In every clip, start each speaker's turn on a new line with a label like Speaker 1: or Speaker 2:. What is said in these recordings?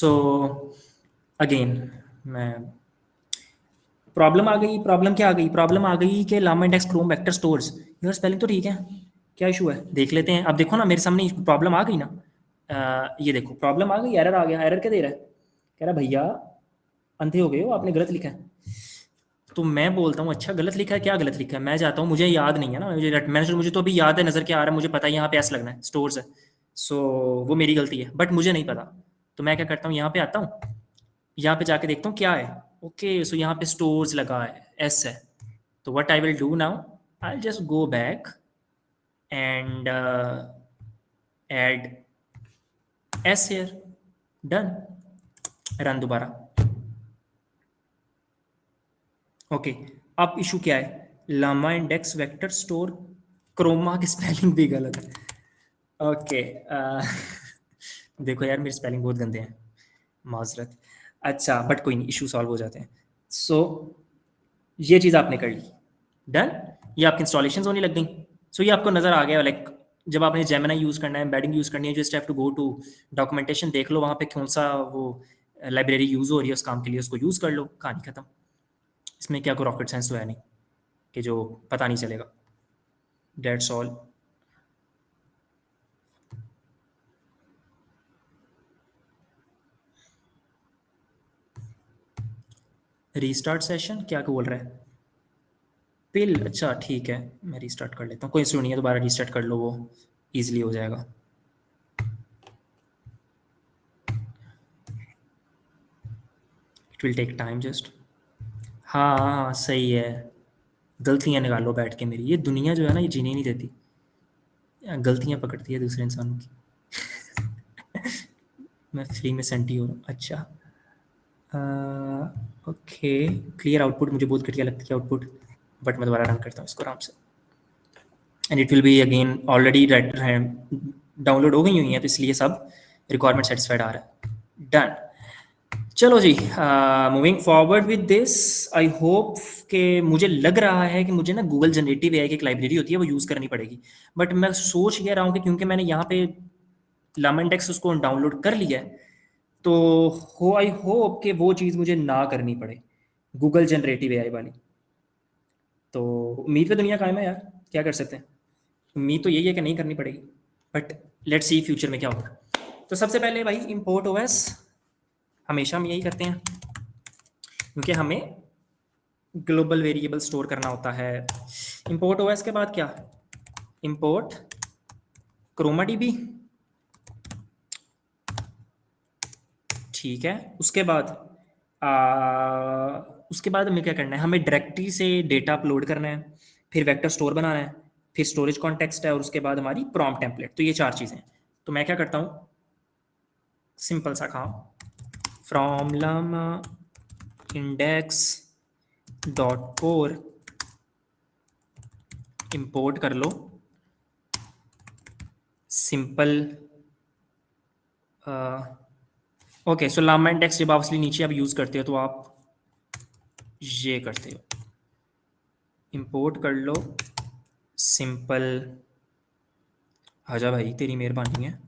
Speaker 1: So again मैं problem आ गई। प्रॉब्लम क्या आ गई? प्रॉब्लम आ गई कि LlamaIndex Chroma vector stores. यार स्पेलिंग तो ठीक है, क्या इशू है देख लेते हैं। अब देखो ना मेरे सामने प्रॉब्लम आ गई ना। ये देखो प्रॉब्लम आ गई, एरर आ गया। एरर क्या दे रहा है? कह रहा भैया अंधे हो गए हो, आपने गलत लिखा है। तो मैं बोलता हूँ अच्छा गलत लिखा है, क्या गलत लिखा है? मैं जाता हूँ, मुझे याद नहीं है ना, मुझे तो अभी याद है, नज़र क्या आ रहा है, मुझे पता है यहाँ पे एस लगना है, स्टोर्स है। सो वो मेरी गलती है, बट मुझे नहीं पता। तो मैं क्या करता हूँ, यहाँ पे आता हूँ, यहाँ पे जाके देखता हूँ क्या है। ओके सो यहाँ पे स्टोर्स लगा है, एस है। तो what I will do now, I just go back and add S here, done, run दोबारा। ओके अब इशू क्या है? LlamaIndex vector store, Chroma की स्पेलिंग भी गलत है। ओके देखो यार मेरी स्पेलिंग बहुत गंदे हैं, माजरत। अच्छा बट कोई नहीं, इशू सॉल्व हो जाते हैं। सो ये चीज़ आपने कर ली, डन। ये आपकी इंस्टॉलेशन होने लग गई। सो ये आपको नज़र आ गया, लाइक जब आपने जेमिनी यूज़ करना है, एम्बेडिंग यूज़ करनी है, just have to go to documentation, देख लो वहाँ पे कौन सा वो लाइब्रेरी यूज़ हो रही है उस काम के लिए, उसको यूज़ कर लो, कहानी खत्म। इसमें क्या कोई रॉकेट साइंस तो है नहीं कि जो पता नहीं चलेगा। That's all. रीस्टार्ट सेशन क्या बोल रहा है? पिल, अच्छा ठीक है, मैं रीस्टार्ट कर लेता हूँ, कोई इशू नहीं है, दोबारा रीस्टार्ट कर लो, वो ईजिली हो जाएगा। It will take time just. हाँ हाँ सही है, गलतियाँ निकालो बैठ के मेरी। ये दुनिया जो है ना, ये जीने नहीं देती, गलतियाँ पकड़ती है दूसरे इंसानों की। मैं फ्री में सेंटी हो रहा हूँ। अच्छा ओके, क्लियर आउटपुट, मुझे बहुत घटिया लगती है आउटपुट, बट मैं दोबारा रन करता हूँ इसको आराम से। And it will be again already download हो गई हुई हैं, तो इसलिए सब रिक्वायरमेंट सेटिस्फाइड आ रहा है, डन। चलो जी, moving forward with this, I hope कि मुझे लग रहा है कि मुझे ना गूगल जनरेटिव एआई की एक लाइब्रेरी होती है वो यूज़ करनी पड़ेगी। बट मैं सोच ये रहा हूँ कि क्योंकि मैंने यहाँ पे लामा इंडेक्स उसको डाउनलोड कर लिया है, तो हो आई होप कि वो चीज़ मुझे ना करनी पड़े, गूगल जनरेटिव एआई वाली। तो उम्मीद पे दुनिया कायम है यार, क्या कर सकते हैं। उम्मीद तो यही है कि नहीं करनी पड़ेगी, बट लेट्स सी फ्यूचर में क्या होगा। तो सबसे पहले भाई इंपोर्ट ओएस, हमेशा हम यही करते हैं क्योंकि हमें ग्लोबल वेरिएबल स्टोर करना होता है। इंपोर्ट ओएस के बाद क्या, इंपोर्ट क्रोमा डीबी, ठीक है। उसके बाद हमें क्या करना है, हमें डायरेक्टरी से डेटा अपलोड करना है, फिर वेक्टर स्टोर बनाना है, फिर स्टोरेज कॉन्टेक्स्ट है, और उसके बाद हमारी प्रॉम्प्ट टेम्पलेट। तो ये 4 चीज़ें हैं। तो मैं क्या करता हूँ, सिंपल सा काम, from llama index dot core import कर लो simple. Okay so llama index जब ऑब्वियसली नीचे आप यूज़ करते हो तो आप ये करते हो, इंपोर्ट कर लो सिंपल। आजा भाई तेरी मेहरबानी है,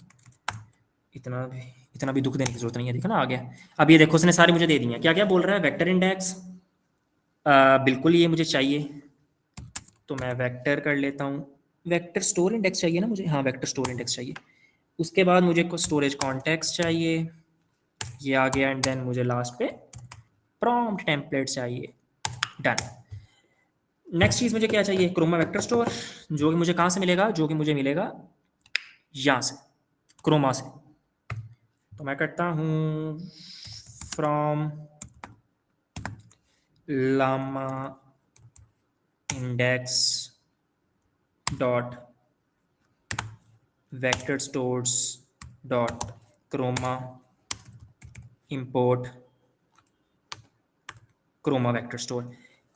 Speaker 1: इतना भी दुख देने की जरूरत नहीं है। देखो ना आ गया। अब ये देखो उसने सारी मुझे दे दी हैं। क्या क्या बोल रहा है, वेक्टर इंडेक्स, बिल्कुल ये मुझे चाहिए, तो मैं वेक्टर कर लेता हूँ। वेक्टर स्टोर इंडेक्स चाहिए ना मुझे, हाँ वेक्टर स्टोर इंडेक्स चाहिए। उसके बाद मुझे स्टोरेज कॉन्टेक्स्ट चाहिए, ये आ गया। एंड देन मुझे लास्ट पे प्रॉम्प्ट टेम्पलेट चाहिए, डन। नेक्स्ट चीज़ मुझे क्या चाहिए, क्रोमा वेक्टर स्टोर, जो कि मुझे कहाँ से मिलेगा, जो कि मुझे मिलेगा यहाँ से, क्रोमा से। तो मैं करता हूँ from llama index dot vector stores dot Chroma import Chroma vector store.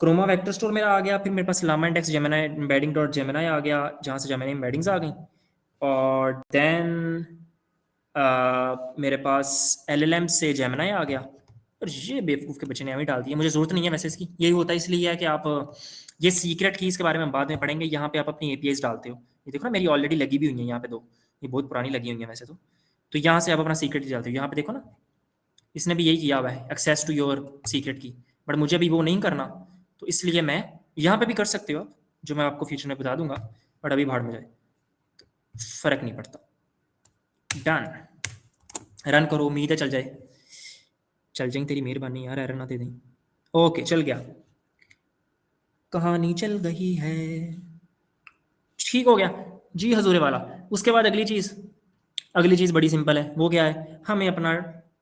Speaker 1: Chroma vector store मेरा आ गया। फिर मेरे पास llama index Gemini embedding dot Gemini आ गया, जहाँ से जेमिनी एम्बेडिंग्स आ गई। और देन मेरे पास एलएलएम से जेमिनी आ गया। और ये बेवकूफ़ के बच्चे ने हमें डाल दिया, मुझे ज़रूरत नहीं है वैसे इसकी। यही होता है, इसलिए है कि आप ये सीक्रेट कीज़ के बारे में बाद में पढ़ेंगे। यहाँ पे आप अपनी एपीआईज डालते हो, ये देखो ना मेरी ऑलरेडी लगी भी हुई है यहाँ पे 2, ये बहुत पुरानी लगी हुई है वैसे तो। तो यहाँ से आप अपना सीक्रेट डालते हो, यहाँ पे देखो ना, इसने भी यही किया हुआ है, एक्सेस टू योर सीक्रेट की, बट मुझे अभी वो नहीं करना, तो इसलिए मैं यहाँ पे भी कर सकते हो आप, जो मैं आपको फ्यूचर में बता दूंगा, बट अभी भाड़ में जाए, फर्क नहीं पड़ता। डन, रन करो, उम्मीद है चल जाए, चल जाए, तेरी मेहरबानी यार, एरर ना दे दें। ओके चल गया, कहानी चल गई है, ठीक हो गया जी हजूरे वाला। उसके बाद अगली चीज़ बड़ी सिंपल है, वो क्या है, हमें अपना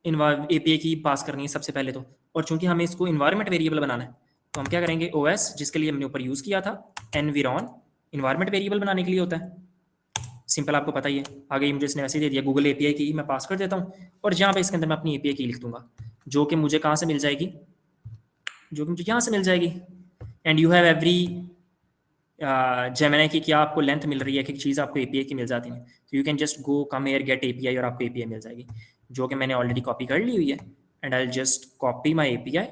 Speaker 1: एपीआई की पास करनी है सबसे पहले तो, और चूंकि हमें इसको इन्वायरमेंट वेरिएबल बनाना है, तो हम क्या करेंगे, ओएस जिसके लिए हमने ऊपर यूज़ किया था, एनविरॉन इन्वायरमेंट वेरिएबल बनाने के लिए होता है, सिंपल आपको पता ही है। आगे मुझे इसने वैसे ही दे दिया, गूगल एपीआई की मैं पास कर देता हूँ, और यहाँ पे इसके अंदर मैं अपनी एपीआई की लिख दूंगा, जो कि मुझे कहाँ से मिल जाएगी, जो कि मुझे यहाँ से मिल जाएगी। And you have every Gemini की क्या आपको लेंथ मिल रही है, एक चीज़ आपको एपीआई की मिल जाती है, तो you can just go come here get API और आपको एपीआई मिल जाएगी, जो कि मैंने ऑलरेडी कॉपी कर ली हुई है। And I just copy my API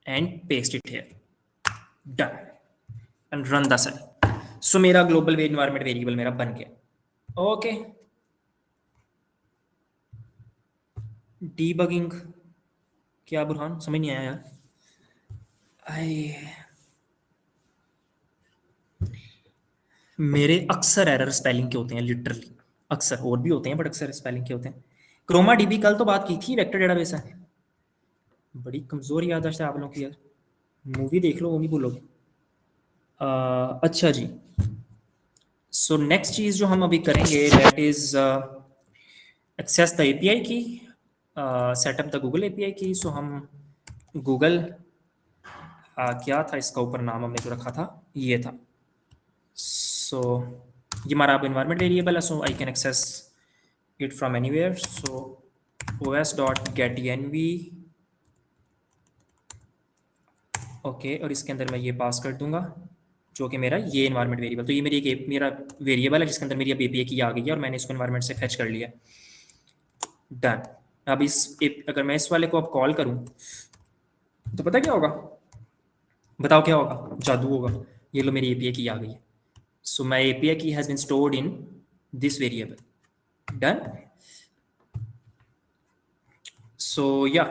Speaker 1: and paste it here, done, and run the cell. So मेरा ग्लोबल एनवायरमेंट वेरिएबल मेरा बन गया। ओके, डीबगिंग क्या बुरहान, समझ नहीं आया यार। आई मेरे अक्सर एरर स्पेलिंग के होते हैं, लिटरली अक्सर, और भी होते हैं बट अक्सर स्पेलिंग के होते हैं। क्रोमा डीबी कल तो बात की थी, वेक्टर डेटाबेस है, बड़ी कमजोर याददाश्त है आप लोगों की यार, मूवी देख लो वो नहीं भूलोगे। अच्छा जी, सो नेक्स्ट चीज़ जो हम अभी करेंगे that is access the API की, सेटअप द गूगल एपीआई की। सो हम गूगल क्या था इसका ऊपर नाम हमने जो रखा था, ये था। सो ये हमारा अब इन्वायरमेंट वेरिएबल है, so I can access it from anywhere. So os.getEnv, okay, और इसके अंदर मैं ये पास कर दूंगा, जो कि मेरा ये इन्वायरमेंट वेरिएबल, तो ये मेरी एक मेरा वेरिएबल है जिसके अंदर मेरी अब एपीआई की आ गई है, और मैंने इसको इन्वायरमेंट से फेच कर लिया, डन। अब अगर मैं इस वाले को अब कॉल करूं, तो पता क्या होगा, बताओ क्या होगा, जादू होगा, ये लो मेरी एपीआई की आ गई है। So my API key has been stored in this variable, done. So yeah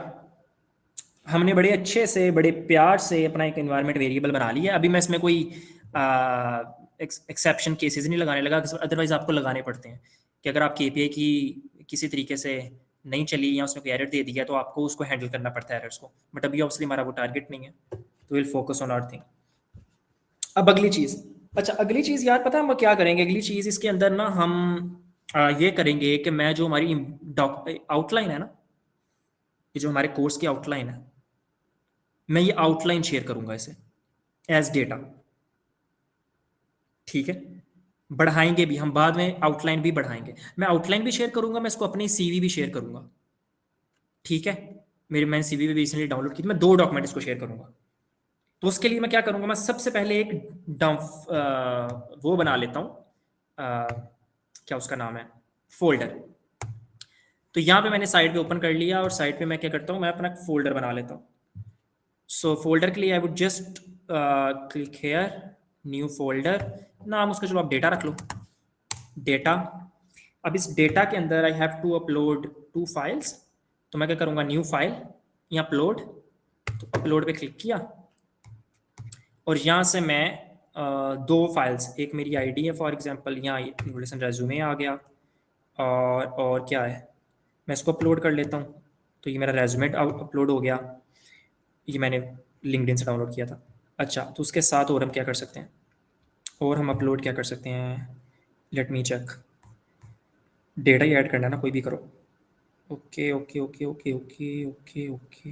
Speaker 1: हमने बड़े अच्छे से, बड़े प्यार से अपना एक एनवायरनमेंट वेरिएबल बना लिया। अभी मैं इसमें कोई एक्सेप्शन केसेस नहीं लगाने लगा, अदरवाइज आपको लगाने पड़ते हैं कि अगर आपकी एपीआई की किसी तरीके से नहीं चली या उसने कोई एरर दे दिया, तो आपको उसको हैंडल करना पड़ता है एरर्स को, बट अभी ऑब्वियसली हमारा वो टारगेट नहीं है, तो will focus on our thing. अब अगली चीज़, अच्छा अगली चीज़ यार पता है हम क्या करेंगे, अगली चीज़ इसके अंदर ना हम ये करेंगे कि मैं जो हमारी आउटलाइन है ना, ये जो हमारे कोर्स की आउटलाइन है, मैं ये आउटलाइन शेयर करूंगा इसे एज डेटा, ठीक है। बढ़ाएंगे भी हम बाद में, आउटलाइन भी बढ़ाएंगे, मैं आउटलाइन भी शेयर करूंगा, मैं इसको अपनी सीवी भी शेयर करूंगा, ठीक है। मैंने सीवी भी रिसेंटली डाउनलोड की थी, मैं 2 डॉक्यूमेंट इसको शेयर करूंगा। तो उसके लिए मैं क्या करूंगा, मैं सबसे पहले एक वो बना लेता हूँ, क्या उसका नाम है, फोल्डर। तो यहाँ पे मैंने साइड पे ओपन कर लिया, और साइड पे मैं क्या करता हूँ, मैं अपना फोल्डर बना लेता हूँ। सो फोल्डर के लिए I would just click here, new folder, नाम उसका चलो आप डेटा रख लो, डेटा। अब इस डेटा के अंदर I have to upload 2 files, तो मैं क्या करूँगा, न्यू फाइल, यहाँ अपलोड, तो अपलोड पे क्लिक किया, और यहाँ से मैं 2 फाइल्स, एक मेरी आईडी है फॉर एग्जांपल, यहाँ इन्विटेशन रेज्यूमे आ गया, और क्या है, मैं इसको अपलोड कर लेता हूँ, तो ये मेरा रेज्यूमे अपलोड हो गया, ये मैंने लिंक्डइन से डाउनलोड किया था। अच्छा, तो उसके साथ और हम क्या कर सकते हैं, और हम अपलोड क्या कर सकते हैं, लेट मी चेक, डेटा ही ऐड करना है ना, कोई भी करो, okay okay okay okay okay okay okay,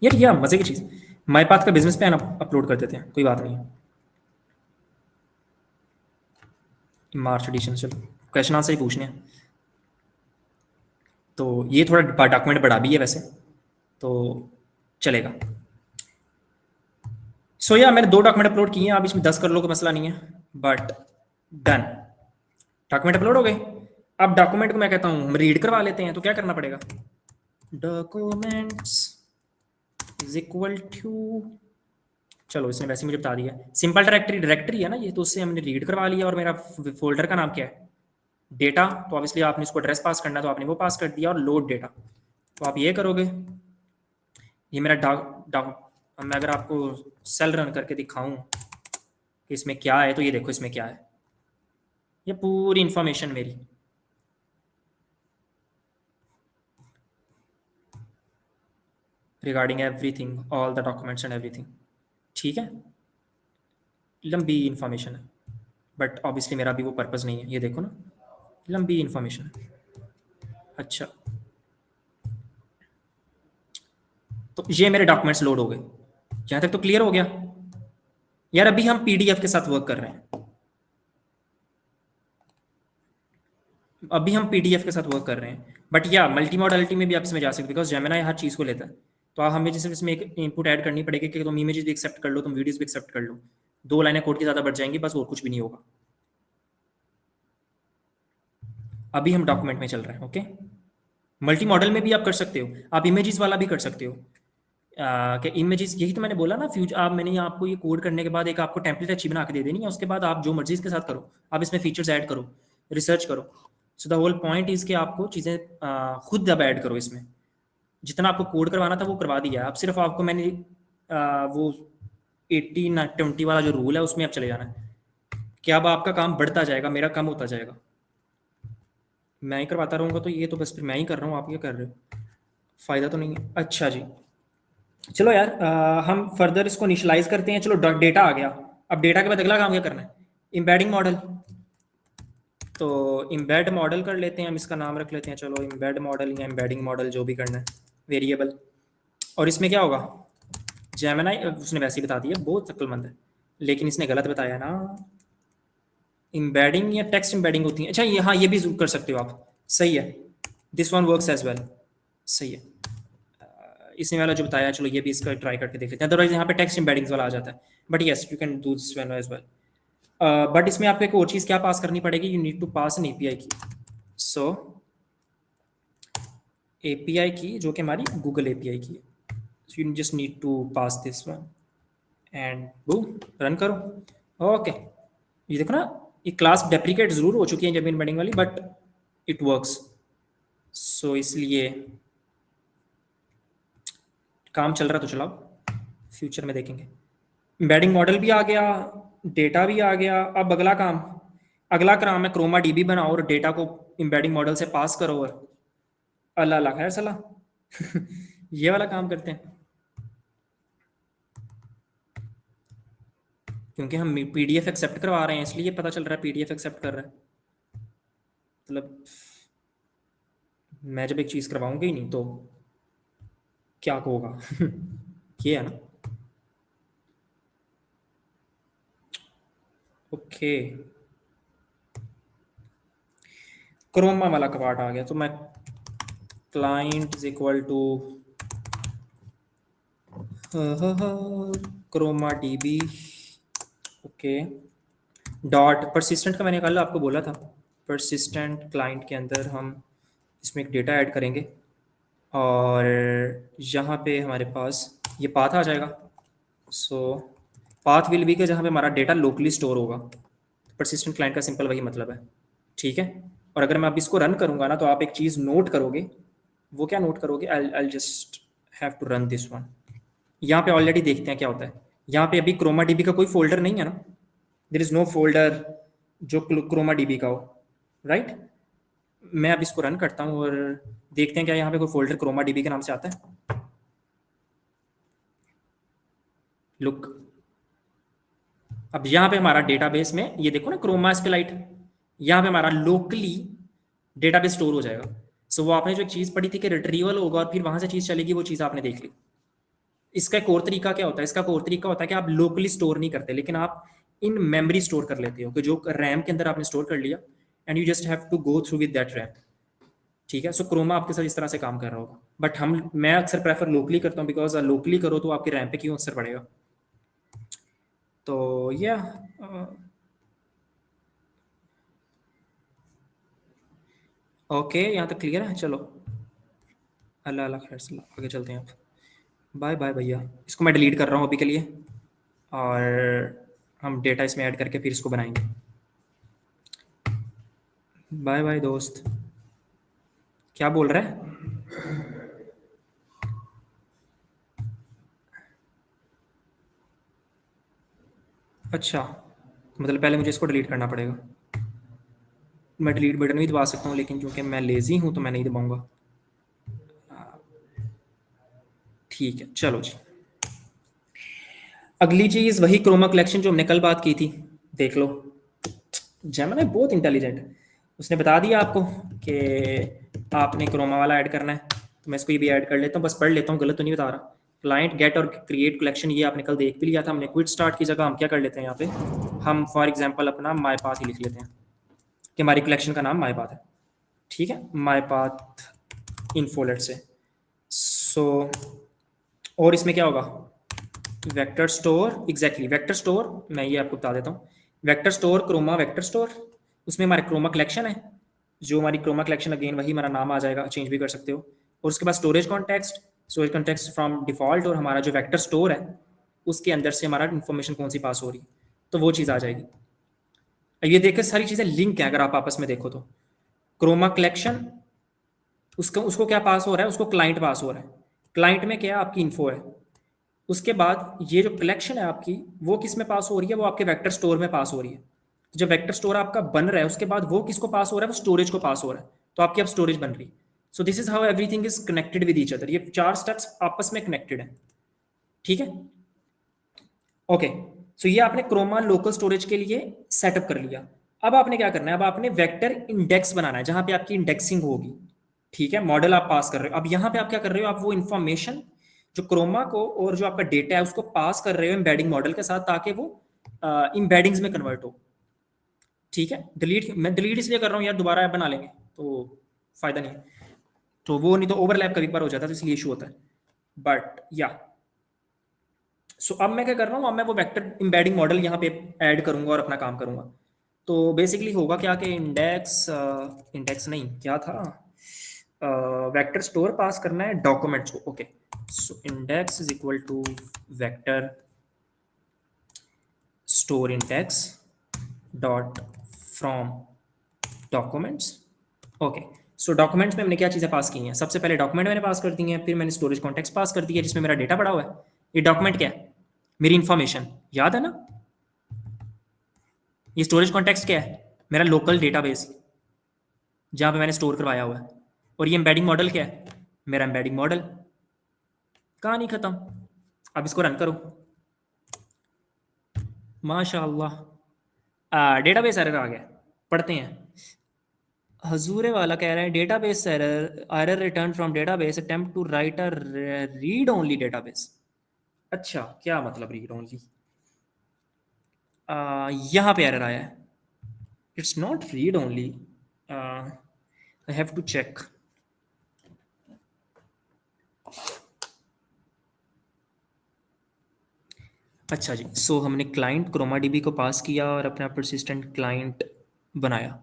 Speaker 1: यार ये मजे की चीज़, माई पाथ का बिजनेस प्लान अपलोड कर देते हैं, कोई बात नहीं है। मार्च एडिशन, चलो क्वेश्चन आंसर ही पूछने हैं, तो ये थोड़ा डॉक्यूमेंट बड़ा भी है वैसे, तो चलेगा। सो या मैंने 2 डॉक्यूमेंट अपलोड किए हैं, आप इसमें 10 कर लो, कोई मसला नहीं है, बट डन, डॉक्यूमेंट अपलोड हो गए। अब डॉक्यूमेंट को मैं कहता हूँ हम रीड करवा लेते हैं, तो क्या करना पड़ेगा, डॉक्यूमेंट्स इज इक्वल टू चलो इसने वैसे ही मुझे बता दिया। सिंपल डायरेक्टरी डायरेक्टरी है ना ये, तो उससे हमने रीड करवा लिया। और मेरा फोल्डर का नाम क्या है? डेटा। तो ऑब्वियसली आपने इसको एड्रेस पास करना है, तो आपने वो पास कर दिया। और लोड डेटा, तो आप ये करोगे। ये मेरा डाक डाक मैं अगर आपको सेल रन करके दिखाऊं कि इसमें क्या है, तो ये देखो इसमें क्या है। ये पूरी इंफॉर्मेशन मेरी, regarding everything, all the documents and everything. ठीक है, लंबी इंफॉर्मेशन है, बट ऑब्वियसली मेरा भी वो पर्पज़ नहीं है। ये देखो ना, लंबी इंफॉर्मेशन है। अच्छा, तो ये मेरे डॉक्यूमेंट्स लोड हो गए। यहाँ तक तो क्लियर हो गया यार। अभी हम पीडीएफ के साथ वर्क कर रहे हैं। अभी हम पीडीएफ के साथ वर्क कर रहे हैं, बट या मल्टी मॉडलिटी में भी आप इसमें जा सकते हो, बिकॉज जेमिनाई हर चीज़ को लेता है। तो आप हमें जैसे इसमें एक इनपुट ऐड करनी पड़ेगी कि तुम इमेजेस भी एक्सेप्ट कर लो, तुम वीडियोस भी एक्सेप्ट कर लो। 2 लाइनें कोड की ज़्यादा बढ़ जाएंगी, बस और कुछ भी नहीं होगा। अभी हम डॉक्यूमेंट में चल रहे हैं। ओके, मल्टी मॉडल में भी आप कर सकते हो, आप इमेजेस वाला भी कर सकते हो। कि इमेजेस, यही तो मैंने बोला ना, फ्यूचर आप, मैंने आपको ये कोड करने के बाद एक आपको टेम्पलेट अच्छी बना के दे देनी है। उसके बाद आप जो मर्जी इसके साथ करो, आप इसमें फीचर्स ऐड करो, रिसर्च करो। So the whole point is कि आपको चीज़ें खुद अब ऐड करो इसमें। जितना आपको कोड करवाना था वो करवा दिया। अब सिर्फ आपको मैंने वो 80-20 वाला जो रूल है उसमें अब चले जाना है कि अब आपका काम बढ़ता जाएगा, मेरा कम होता जाएगा। मैं ही करवाता रहूँगा तो ये तो बस फिर मैं ही कर रहा हूँ, आप क्या कर रहे हो? फ़ायदा तो नहीं है। अच्छा जी, चलो यार, हम फर्दर इसको इनिशलाइज करते हैं। चलो डेटा आ गया। अब डेटा के बाद अगला काम क्या करना है? Embedding model. तो एम्बेड मॉडल कर लेते हैं हम, इसका नाम रख लेते हैं चलो एम्बेड मॉडल या एम्बेडिंग मॉडल, जो भी करना है, वेरिएबल। और इसमें क्या होगा? जेमिनाई, उसने वैसे ही बता दिया, बहुत अक्लमंद है, लेकिन इसने गलत बताया ना। एम्बेडिंग या टेक्स्ट एम्बेडिंग होती है। अच्छा ये, हाँ ये भी कर सकते हो आप, सही है। This one works as well, सही है। इसने वाला जो बताया, चलो ये भी इसका ट्राई करके देख लेते हैं। अदरवाइज यहाँ पे टेक्स्ट एम्बेडिंग्स वाला आ जाता है, but yes you can do this one as well. But इसमें आपको एक और चीज़ क्या पास करनी पड़ेगी? You need to pass an API की। सो एपीआई की, जो कि हमारी गूगल एपीआई की है। So you just need to pass this one and boom, run करो। ओके, ये देखो ना, ये क्लास डेप्रिकेट जरूर हो चुकी है जब एम्बेडिंग वाली, बट इट वर्क्स। सो इसलिए काम चल रहा तो चलाओ, फ्यूचर में देखेंगे। एम्बेडिंग मॉडल भी आ गया, डेटा भी आ गया। अब अगला काम है क्रोमा डीबी बनाओ और डेटा को एम्बेडिंग मॉडल से पास करो। और अल्लाह अल्लाह खैर सलाह ये वाला काम करते हैं, क्योंकि हम पीडीएफ एक्सेप्ट करवा रहे हैं, इसलिए पता चल रहा है पीडीएफ एक्सेप्ट कर रहा है। मतलब मैं जब एक चीज़ करवाऊंगा ही नहीं तो क्या होगा ये है ना। ओके, क्रोमा वाला कपाट आ गया, तो मैं client is equal to Chroma DB. Okay, dot persistent का मैंने कल आपको बोला था, परसिस्टेंट क्लाइंट के अंदर हम इसमें एक डेटा ऐड करेंगे। और यहाँ पे हमारे पास ये पाथ आ जाएगा। सो पाथ विल बी के जहाँ पे हमारा डेटा लोकली स्टोर होगा। परसिस्टेंट क्लाइंट का सिंपल वही मतलब है, ठीक है। और अगर मैं अब इसको रन करूँगा ना, तो आप एक चीज़ नोट करोगे। वो क्या नोट करोगे? I just have to run this one. यहाँ पे ऑलरेडी देखते हैं क्या होता है। यहाँ पे अभी क्रोमा डीबी का कोई फोल्डर नहीं है ना, देर इज नो फोल्डर जो क्रोमा डीबी का हो, राइट। मैं अब इसको रन करता हूँ और देखते हैं क्या यहाँ पे कोई फोल्डर क्रोमा डीबी के नाम से आता है। लुक, अब यहाँ पे हमारा डेटाबेस में ये देखो ना, क्रोमा स्केलाइट, यहाँ पे हमारा लोकली डेटाबेस स्टोर हो जाएगा। सो वो आपने जो एक चीज़ पढ़ी थी कि रिट्रीवल होगा और फिर वहां से चीज़ चलेगी, वो चीज़ आपने देख ली। इसका एक और तरीका क्या होता है? इसका एक और तरीका होता है कि आप लोकली स्टोर नहीं करते, लेकिन आप इन मेमोरी स्टोर कर लेते हो, कि जो रैम के अंदर आपने स्टोर कर लिया and you just have to go through with that RAM. ठीक है, सो क्रोमा आपके साथ इस तरह से काम कर रहा होगा, बट मैं अक्सर प्रेफर लोकली करता हूँ, बिकॉज लोकली करो तो आपके रैम पे क्यों असर पड़ेगा। तो या ओके, यहाँ तक क्लियर है। चलो अल्लाह अल्लाह खैर सलाह, आगे चलते हैं। आप बाय बाय भैया, इसको मैं डिलीट कर रहा हूँ अभी के लिए। और हम डेटा इसमें ऐड करके फिर इसको बनाएंगे। बाय बाय दोस्त। क्या बोल रहा है? अच्छा, मतलब पहले मुझे इसको डिलीट करना पड़ेगा। मैं डिलीट बटन भी दबा सकता हूँ, लेकिन क्योंकि मैं लेज़ी हूँ तो मैं नहीं दबाऊँगा। ठीक है, चलो जी। अगली चीज़ वही क्रोमा कलेक्शन जो हमने कल बात की थी, देख लो। जेमिनी बहुत इंटेलिजेंट है, उसने बता दिया आपको कि आपने क्रोमा वाला ऐड करना है। तो मैं इसको ये भी ऐड कर लेता हूँ, बस पढ़ लेता हूँ, गलत तो नहीं बता रहा। क्लाइंट गेट और क्रिएट कलेक्शन ये आपने कल देख भी लिया था। हमने क्विट स्टार्ट की जगह हम क्या कर लेते हैं यहाँ पे, हम फॉर एग्जांपल अपना माई पाथ ही लिख लेते हैं कि हमारी कलेक्शन का नाम माई पाथ है। ठीक है, माई पाथ इन्फो से। सो और इसमें क्या होगा, vector store, exactly vector store, मैं ये आपको बता देता हूँ। Vector store Chroma vector store, उसमें हमारे क्रोमा कलेक्शन है, जो हमारी क्रोमा कलेक्शन अगेन वही हमारा नाम आ जाएगा, चेंज भी कर सकते हो। और उसके बाद स्टोरेज कॉन्टेक्स्ट फ्रॉम डिफॉल्ट, और हमारा जो वेक्टर स्टोर है उसके अंदर से हमारा इन्फॉर्मेशन कौन सी पास हो रही है, तो वो चीज़ आ जाएगी। ये देखिए सारी चीज़ें लिंक है, अगर आप आपस में देखो तो क्रोमा कलेक्शन, उसको उसको क्या पास हो रहा है, उसको क्लाइंट पास हो रहा है। क्लाइंट में क्या है, आपकी इन्फो है। उसके बाद ये जो कलेक्शन है आपकी, वो किस में पास हो रही है, वो आपके वेक्टर स्टोर में पास हो रही है। जब वेक्टर स्टोर आपका बन रहा है, उसके बाद वो किसको पास हो रहा है, वो स्टोरेज को पास हो रहा है। तो आपकी अब स्टोरेज बन रही है। सो this is how everything is connected with each other. ये 4 स्टेप्स आपस में कनेक्टेड है। ठीक है, ओके। सो ये आपने क्रोमा लोकल स्टोरेज के लिए सेटअप कर लिया। अब आपने क्या करना है, अब आपने वेक्टर इंडेक्स बनाना है जहां पे आपकी इंडेक्सिंग होगी। ठीक है, मॉडल आप पास कर रहे हो। अब यहाँ पे आप क्या कर रहे हो, आप वो इंफॉर्मेशन जो क्रोमा को और जो आपका डेटा है उसको पास कर रहे हो एम्बेडिंग मॉडल के साथ, ताकि वो एम्बेडिंग्स में कन्वर्ट हो। ठीक है, डिलीट मैं डिलीट इसलिए कर रहा हूँ यार, दोबारा बना लेंगे तो फायदा नहीं है। तो वो नहीं तो ओवरलैप कभी बार हो जाता है, तो इसलिए इशू होता है। बट या सो अब मैं क्या कर रहा हूँ, अब मैं वो वेक्टर एम्बेडिंग मॉडल यहाँ पे ऐड करूंगा और अपना काम करूंगा। तो बेसिकली होगा क्या कि इंडेक्स, इंडेक्स नहीं क्या था, वेक्टर स्टोर पास करना है डॉक्यूमेंट्स को। Okay, so index is equal to vector store index dot from documents. Okay, so documents में हमने क्या चीज़ें पास की हैं, सबसे पहले डॉक्यूमेंट मैंने पास कर दी हैं, फिर मैंने स्टोरेज कॉन्टेक्स्ट पास कर दिया जिसमें मेरा डेटा पड़ा हुआ है। ये डॉक्यूमेंट क्या है, मेरी इंफॉर्मेशन, याद है ना। ये स्टोरेज कॉन्टेक्स्ट क्या है, मेरा लोकल डेटाबेस जहाँ पे मैंने स्टोर करवाया हुआ है। और ये एम्बेडिंग मॉडल क्या है, मेरा एम्बेडिंग मॉडल। कहानी खत्म। अब इसको रन करो, माशाल्लाह डेटाबेस एरर आ गया। पढ़ते हैं। हजूरे वाला कह रहा है database error, error return from database, attempt to write a read only database. अच्छा, क्या मतलब रीड ओनली, यहाँ पे एरर आया है। It's not read only, I have to check. अच्छा जी, सो हमने क्लाइंट क्रोमा डीबी को पास किया और अपना परसिस्टेंट क्लाइंट बनाया।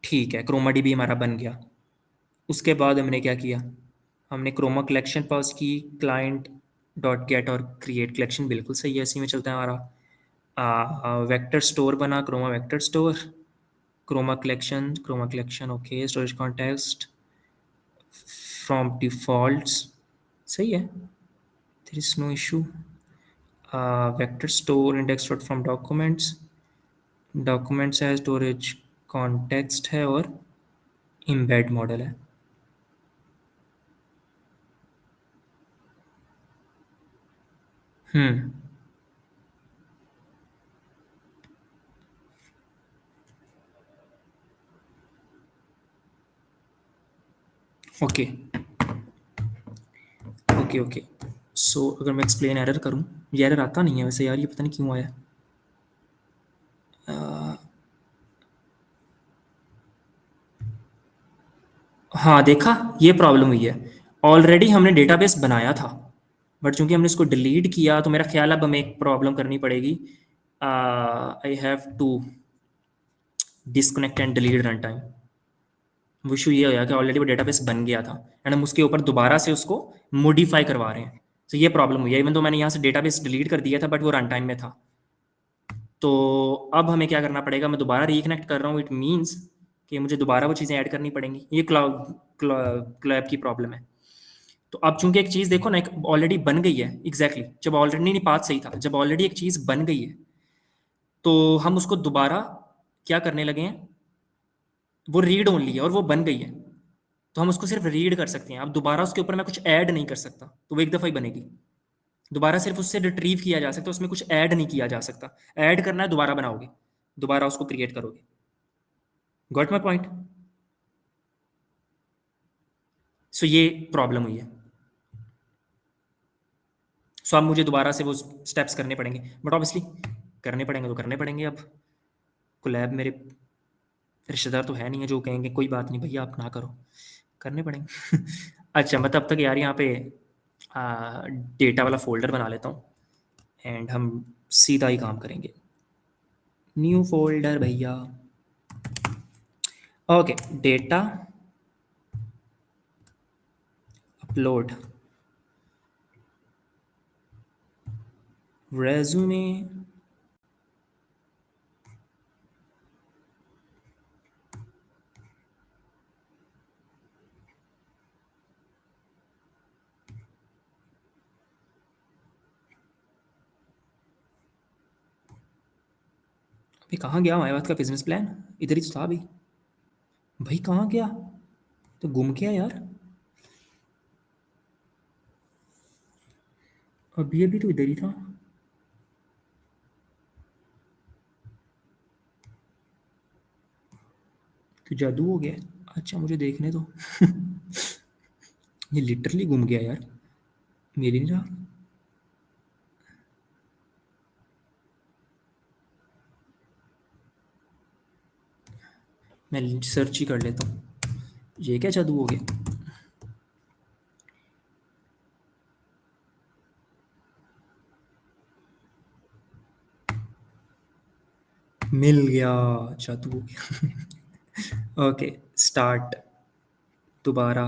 Speaker 1: ठीक है, क्रोमा डीबी हमारा बन गया। उसके बाद हमने क्या किया, हमने क्रोमा कलेक्शन पास की, क्लाइंट डॉट गेट और क्रिएट कलेक्शन, बिल्कुल सही है, इसी में चलता है हमारा। वेक्टर स्टोर बना, Chroma vector store, Chroma collection okay, storage context from defaults, सही है, there is no issue. Vector store index dot from documents, documents है, स्टोरेज कॉन्टेक्स्ट है और इम्बेड मॉडल है। Hmm, okay okay okay. So अगर मैं explain error करूं, ये एरर आता नहीं है वैसे यार, ये पता नहीं क्यों आया। हाँ देखा, ये प्रॉब्लम हुई है। ऑलरेडी हमने डेटाबेस बनाया था, बट चूंकि हमने इसको डिलीट किया तो मेरा ख्याल अब हमें एक प्रॉब्लम करनी पड़ेगी। I have to disconnect and delete runtime. वो इशू ये होया कि ऑलरेडी वो डेटाबेस बन गया था एंड हम उसके ऊपर दोबारा से उसको मॉडिफाई करवा रहे हैं। तो ये प्रॉब्लम हुई है, इवन तो मैंने यहाँ से डेटाबेस डिलीट कर दिया था बट वो रन टाइम में था। तो अब हमें क्या करना पड़ेगा, मैं दोबारा रिकनेक्ट कर रहा हूँ, इट मीन्स कि मुझे दोबारा वो चीज़ें ऐड करनी पड़ेंगी। ये क्लैब की प्रॉब्लम है। तो अब चूंकि एक चीज़ देखो ना, एक ऑलरेडी बन गई है, एग्जैक्टली जब ऑलरेडी नहीं, बात सही था, जब ऑलरेडी एक चीज़ बन गई है तो हम उसको दोबारा क्या करने लगे हैं, वो रीड ओनली है और वो बन गई है, तो हम उसको सिर्फ रीड कर सकते हैं। अब दोबारा उसके ऊपर मैं कुछ ऐड नहीं कर सकता, तो वो एक दफ़ा ही बनेगी। दोबारा सिर्फ उससे रिट्रीव किया जा सकता है, उसमें कुछ ऐड नहीं किया जा सकता। ऐड करना है दोबारा बनाओगे, दोबारा उसको क्रिएट करोगे। Got my point? सो ये प्रॉब्लम हुई है। सो अब मुझे दोबारा से वो स्टेप्स करने पड़ेंगे, बट ऑब्वियसली करने पड़ेंगे तो करने पड़ेंगे। अब कोलैब मेरे रिश्तेदार तो है नहीं है जो कहेंगे कोई बात नहीं भैया आप ना करो, करने पड़ेंगे। अच्छा मैं तब तक यार यहाँ पे डेटा वाला फोल्डर बना लेता हूँ एंड हम सीधा ही काम करेंगे। न्यू फोल्डर भैया। Okay, data upload resume. अभी कहाँ गया हमारे बात का बिजनेस प्लान? इधर ही तो था अभी। भाई कहाँ गया? तो गुम गया यार। अभी अभी तो इधर ही था। तो जादू हो गया। अच्छा मुझे देखने दो। ये लिटरली गुम गया यार, मिल ही नहीं रहा। मैं सर्च ही कर लेता हूँ। ये क्या जादू हो गया? मिल गया, जादू हो गया। ओके स्टार्ट, दोबारा।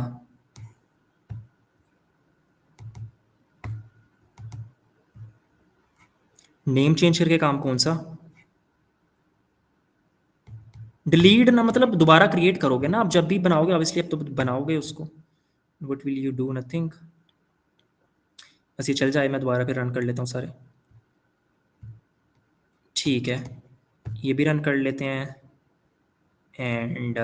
Speaker 1: नेम चेंज करके काम कौन सा? डिलीट ना, मतलब दोबारा क्रिएट करोगे ना आप जब भी बनाओगे, ऑब्वियसली अब तो बनाओगे उसको। What will you do? Nothing. बस ये चल जाए, मैं दोबारा फिर रन कर लेता हूँ सारे। ठीक है, ये भी रन कर लेते हैं एंड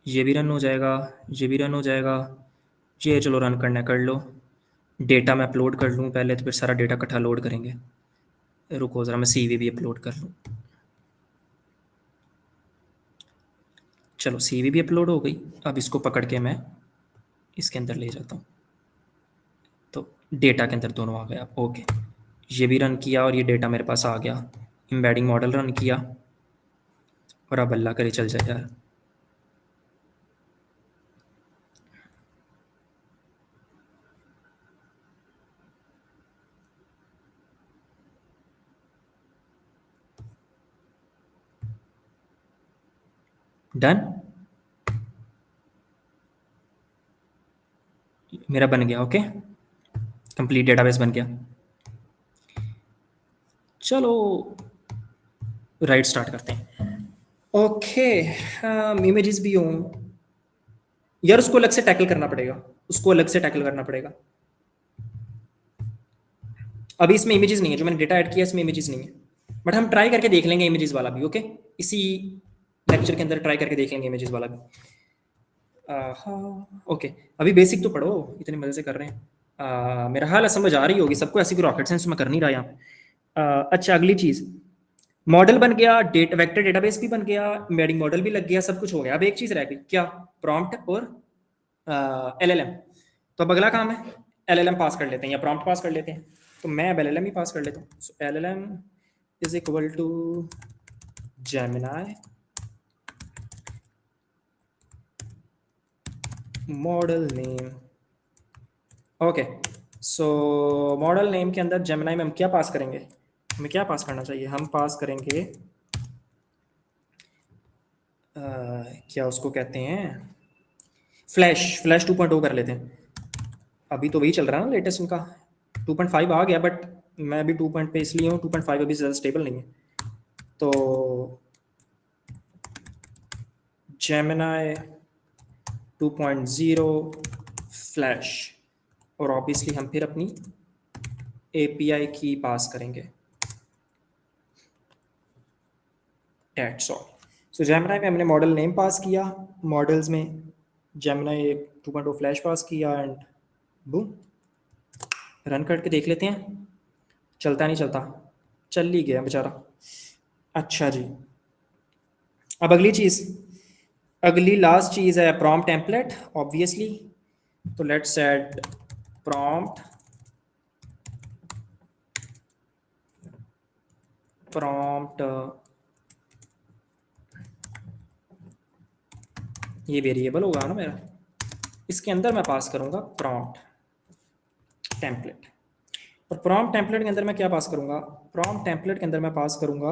Speaker 1: ये भी रन हो जाएगा, ये भी रन हो जाएगा। ये चलो रन करना है, कर लो। डेटा मैं अपलोड कर लूँ पहले, तो फिर सारा डेटा इकट्ठा लोड करेंगे। रुको ज़रा, मैं सीवी भी अपलोड कर लूँ। चलो सीवी भी अपलोड हो गई। अब इसको पकड़ के मैं इसके अंदर ले जाता हूँ, तो डेटा के अंदर दोनों आ गया। ओके, ये भी रन किया और ये डेटा मेरे पास आ गया। एम्बेडिंग मॉडल रन किया और अब अल्लाह करे चल जाए यार। डन, मेरा बन गया। ओके, कंप्लीट डेटाबेस बन गया। चलो राइट स्टार्ट करते हैं। ओके, इमेजेस भी हों यार, उसको अलग से टैकल करना पड़ेगा, उसको अलग से टैकल करना पड़ेगा। अभी इसमें इमेजेस नहीं है, जो मैंने डेटा ऐड किया इसमें इमेजेस नहीं है, बट हम ट्राई करके देख लेंगे इमेजेस वाला भी। ओके, इसी लेक्चर के अंदर ट्राई करके देख लेंगे इमेजेस वाला भी। हाँ ओके, अभी बेसिक तो पढ़ो, इतने मजे से कर रहे हैं। मेरा हाल समझ आ रही होगी सबको, ऐसी कोई रॉकेट साइंस में कर नहीं रहा यहाँ पे। अच्छा अगली चीज़, मॉडल बन गया, वेक्टर डेटाबेस भी बन गया, एम्बेडिंग मॉडल भी लग गया, सब कुछ हो गया। अब एक चीज़ रह गई, क्या? प्रॉम्प्ट और एलएलएम। तो अब अगला काम है एलएलएम पास कर लेते हैं या प्रॉम्प्ट पास कर लेते हैं। तो मैं अब एलएलएम ही पास कर लेता हूँ। So LLM is equal to Gemini model name. Okay, so model name के अंदर जेमिनाई में हम क्या पास करेंगे? हमें क्या पास करना चाहिए? हम पास करेंगे क्या उसको कहते हैं, फ्लैश 2.0 कर लेते हैं। अभी तो वही चल रहा है ना लेटेस्ट उनका, 2.5 आ गया, बट मैं अभी 2 पॉइंट पे इसलिए हूँ, 2.5 अभी ज़्यादा स्टेबल नहीं है। तो जेमिनाई 2.0 फ्लैश, और ऑब्वियसली हम फिर अपनी एपीआई की पास करेंगे। That's all. सो जेमिनाई में हमने मॉडल नेम पास किया, मॉडल्स में जेमिनाई 2.0 फ्लैश पास किया, एंड बूम, रन करके देख लेते हैं चलता नहीं चलता। चल ही गया बेचारा। अच्छा जी, अब अगली लास्ट चीज़ है प्रॉम्प्ट टेम्पलेट ऑब्वियसली। तो लेट्स ऐड प्रॉम्प्ट ये वेरिएबल होगा ना मेरा, इसके अंदर मैं पास करूंगा प्रॉम्प्ट टेम्पलेट। और प्रॉम्प्ट टेम्पलेट के अंदर मैं क्या पास करूंगा? प्रॉम्प्ट टेम्पलेट के अंदर मैं पास करूंगा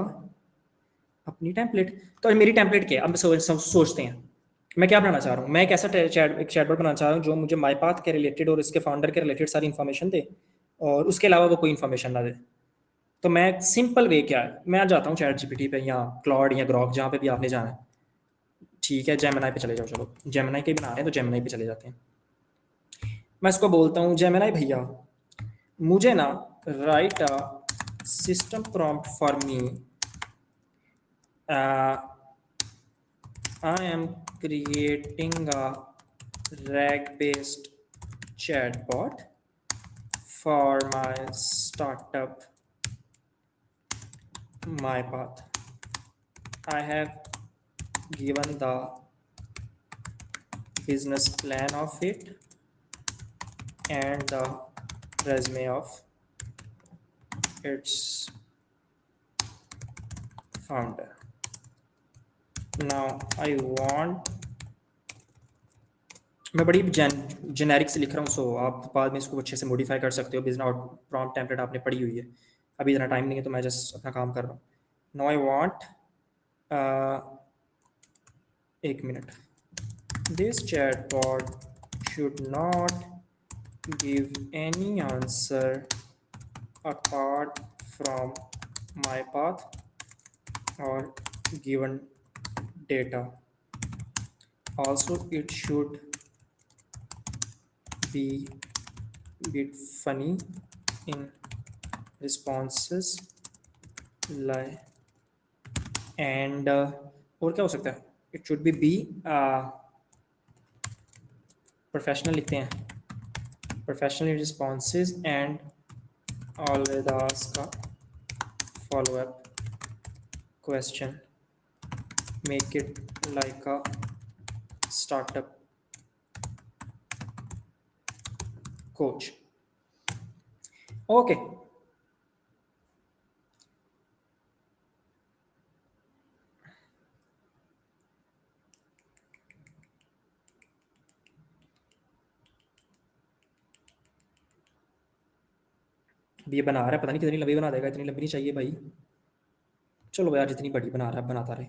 Speaker 1: अपनी टेम्पलेट। तो मेरी टेम्पलेट क्या है? अब सोचते हैं मैं क्या बनाना चाह रहा हूँ। मैं एक ऐसा एक चैटबॉट बनाना चाह रहा हूँ जो मुझे माईपाथ के रिलेटेड और इसके फाउंडर के रिलेटेड सारी इन्फॉर्मेशन दे, और उसके अलावा वो कोई इन्फॉर्मेशन ना दे। तो मैं सिंपल वे क्या है, मैं जाता हूँ चैट जीपीटी पे या क्लॉड या ग्रॉक, जहाँ पे भी आपने जाना है। ठीक है, जेमिनाई पे चले जाओ, चलो जेमिनाई के बना रहे हैं तो जेमिनाई पे चले जाते हैं। मैं इसको बोलता हूँ जेमिनाई भैया मुझे ना right a system prompt for me, I am creating a RAG-based chatbot for my startup MyPath. I have given the business plan of it and the resume of its founder. Now I want, मैं बड़ी generic से लिख रहा हूँ, सो आप बाद में इसको अच्छे से मॉडिफाई कर सकते हो। बिजनेस प्रॉम्प्ट टेम्पलेट आपने पढ़ी हुई है, अभी इतना टाइम नहीं है तो मैं जस्ट अपना काम कर रहा हूँ। नाउ आई वांट, एक minute, this chatbot should not give any answer apart from my path or given data. Also, it should be bit funny in responses like, and और क्या हो सकता है? It should be प्रोफेशनल लिखते हैं, professional responses and always ask a follow-up question. Make it like a startup coach. Okay. अब ये बना रहा है, पता नहीं कितनी लंबी बना देगा। इतनी लंबी नहीं चाहिए भाई, चलो यार जितनी बड़ी बना रहा है बनाता रहे।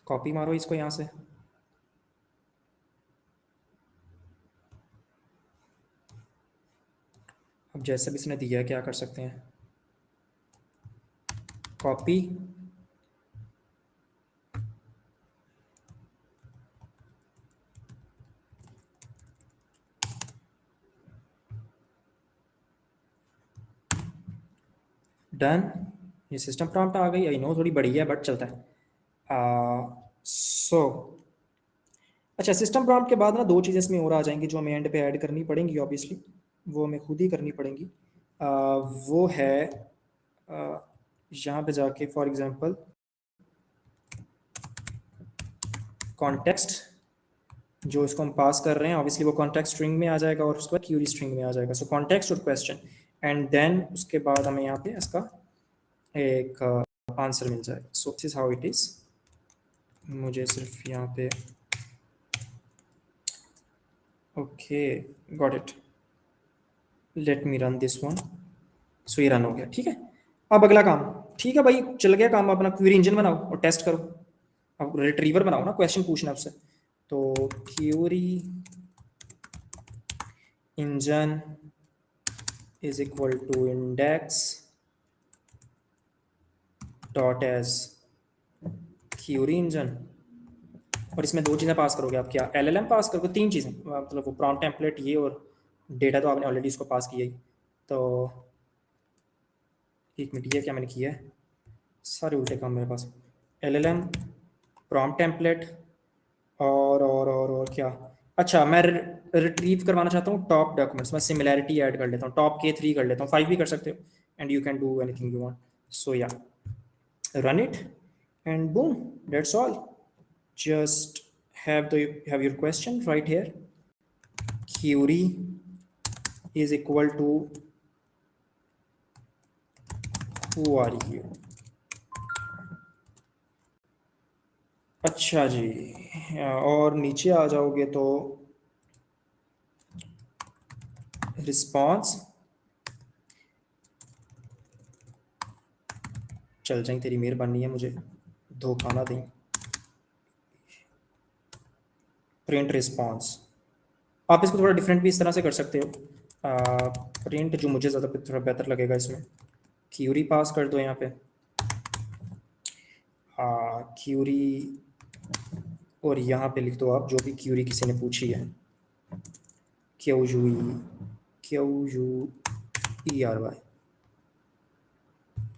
Speaker 1: कॉपी मारो इसको यहाँ से, अब जैसे भी इसने दिया है क्या कर सकते हैं, कॉपी, डन। ये सिस्टम प्रॉम्प्ट आ गई। आई नो थोड़ी बड़ी है बट चलता है। सो अच्छा, सिस्टम प्रॉम्प्ट के बाद ना दो चीज़ें इसमें और आ जाएंगी जो हमें एंड पे ऐड करनी पड़ेंगी ऑब्वियसली, वो हमें खुद ही करनी पड़ेंगी। वो है यहाँ पे जाके फॉर एग्जांपल कॉन्टेक्स्ट, जो इसको हम पास कर रहे हैं ऑब्वियसली वो कॉन्टेक्स्ट स्ट्रिंग में आ जाएगा और उसके बाद क्यूरी स्ट्रिंग में आ जाएगा। सो कॉन्टेक्स्ट और क्वेश्चन, एंड देन उसके बाद हमें यहाँ पे इसका एक आंसर मिल जाएगा। So this is how it is. मुझे सिर्फ यहाँ पे okay, got it. Let me run this one. So ये रन हो गया, ठीक है। अब अगला काम, ठीक है भाई, चल गया काम अपना। क्वेरी इंजन बनाओ और टेस्ट करो। अब रिट्रीवर बनाओ ना, क्वेश्चन पूछना उससे। तो query engine is equal to index dot as query engine, और इसमें दो चीज़ें पास करोगे आप। क्या एलएलएम पास करोगे? तीन चीज़ें, मतलब वो प्रॉम्प्ट टेम्पलेट ये, और डेटा तो आपने ऑलरेडी इसको पास किया ही। तो एक मिनट, ये क्या मैंने किया है, सारे उल्टे काम मेरे पास। एलएलएम, प्रॉम्प्ट टेम्पलेट, और क्या। अच्छा, मैं रिट्रीव करवाना चाहता हूँ टॉप डॉक्यूमेंट्स। मैं सिमिलैरिटी ऐड कर लेता हूँ, टॉप के 3 कर लेता हूँ, 5 भी कर सकते हो, and you can do anything you want. So yeah, run it, and boom, that's all. Just have your question right here. Query is equal to who are you? अच्छा जी, और नीचे आ जाओगे तो रिस्पॉन्स, चल जाए, तेरी मेहरबानी है, मुझे धोखा ना दें। प्रिंट रिस्पॉन्स, आप इसको थोड़ा डिफरेंट भी इस तरह से कर सकते हो। प्रिंट जो मुझे ज़्यादा थोड़ा बेहतर लगेगा इसमें, क्यूरी पास कर दो यहाँ पे। क्यूरी, और यहाँ पे लिख दो आप जो भी क्यूरी किसी ने पूछी है, QUERY,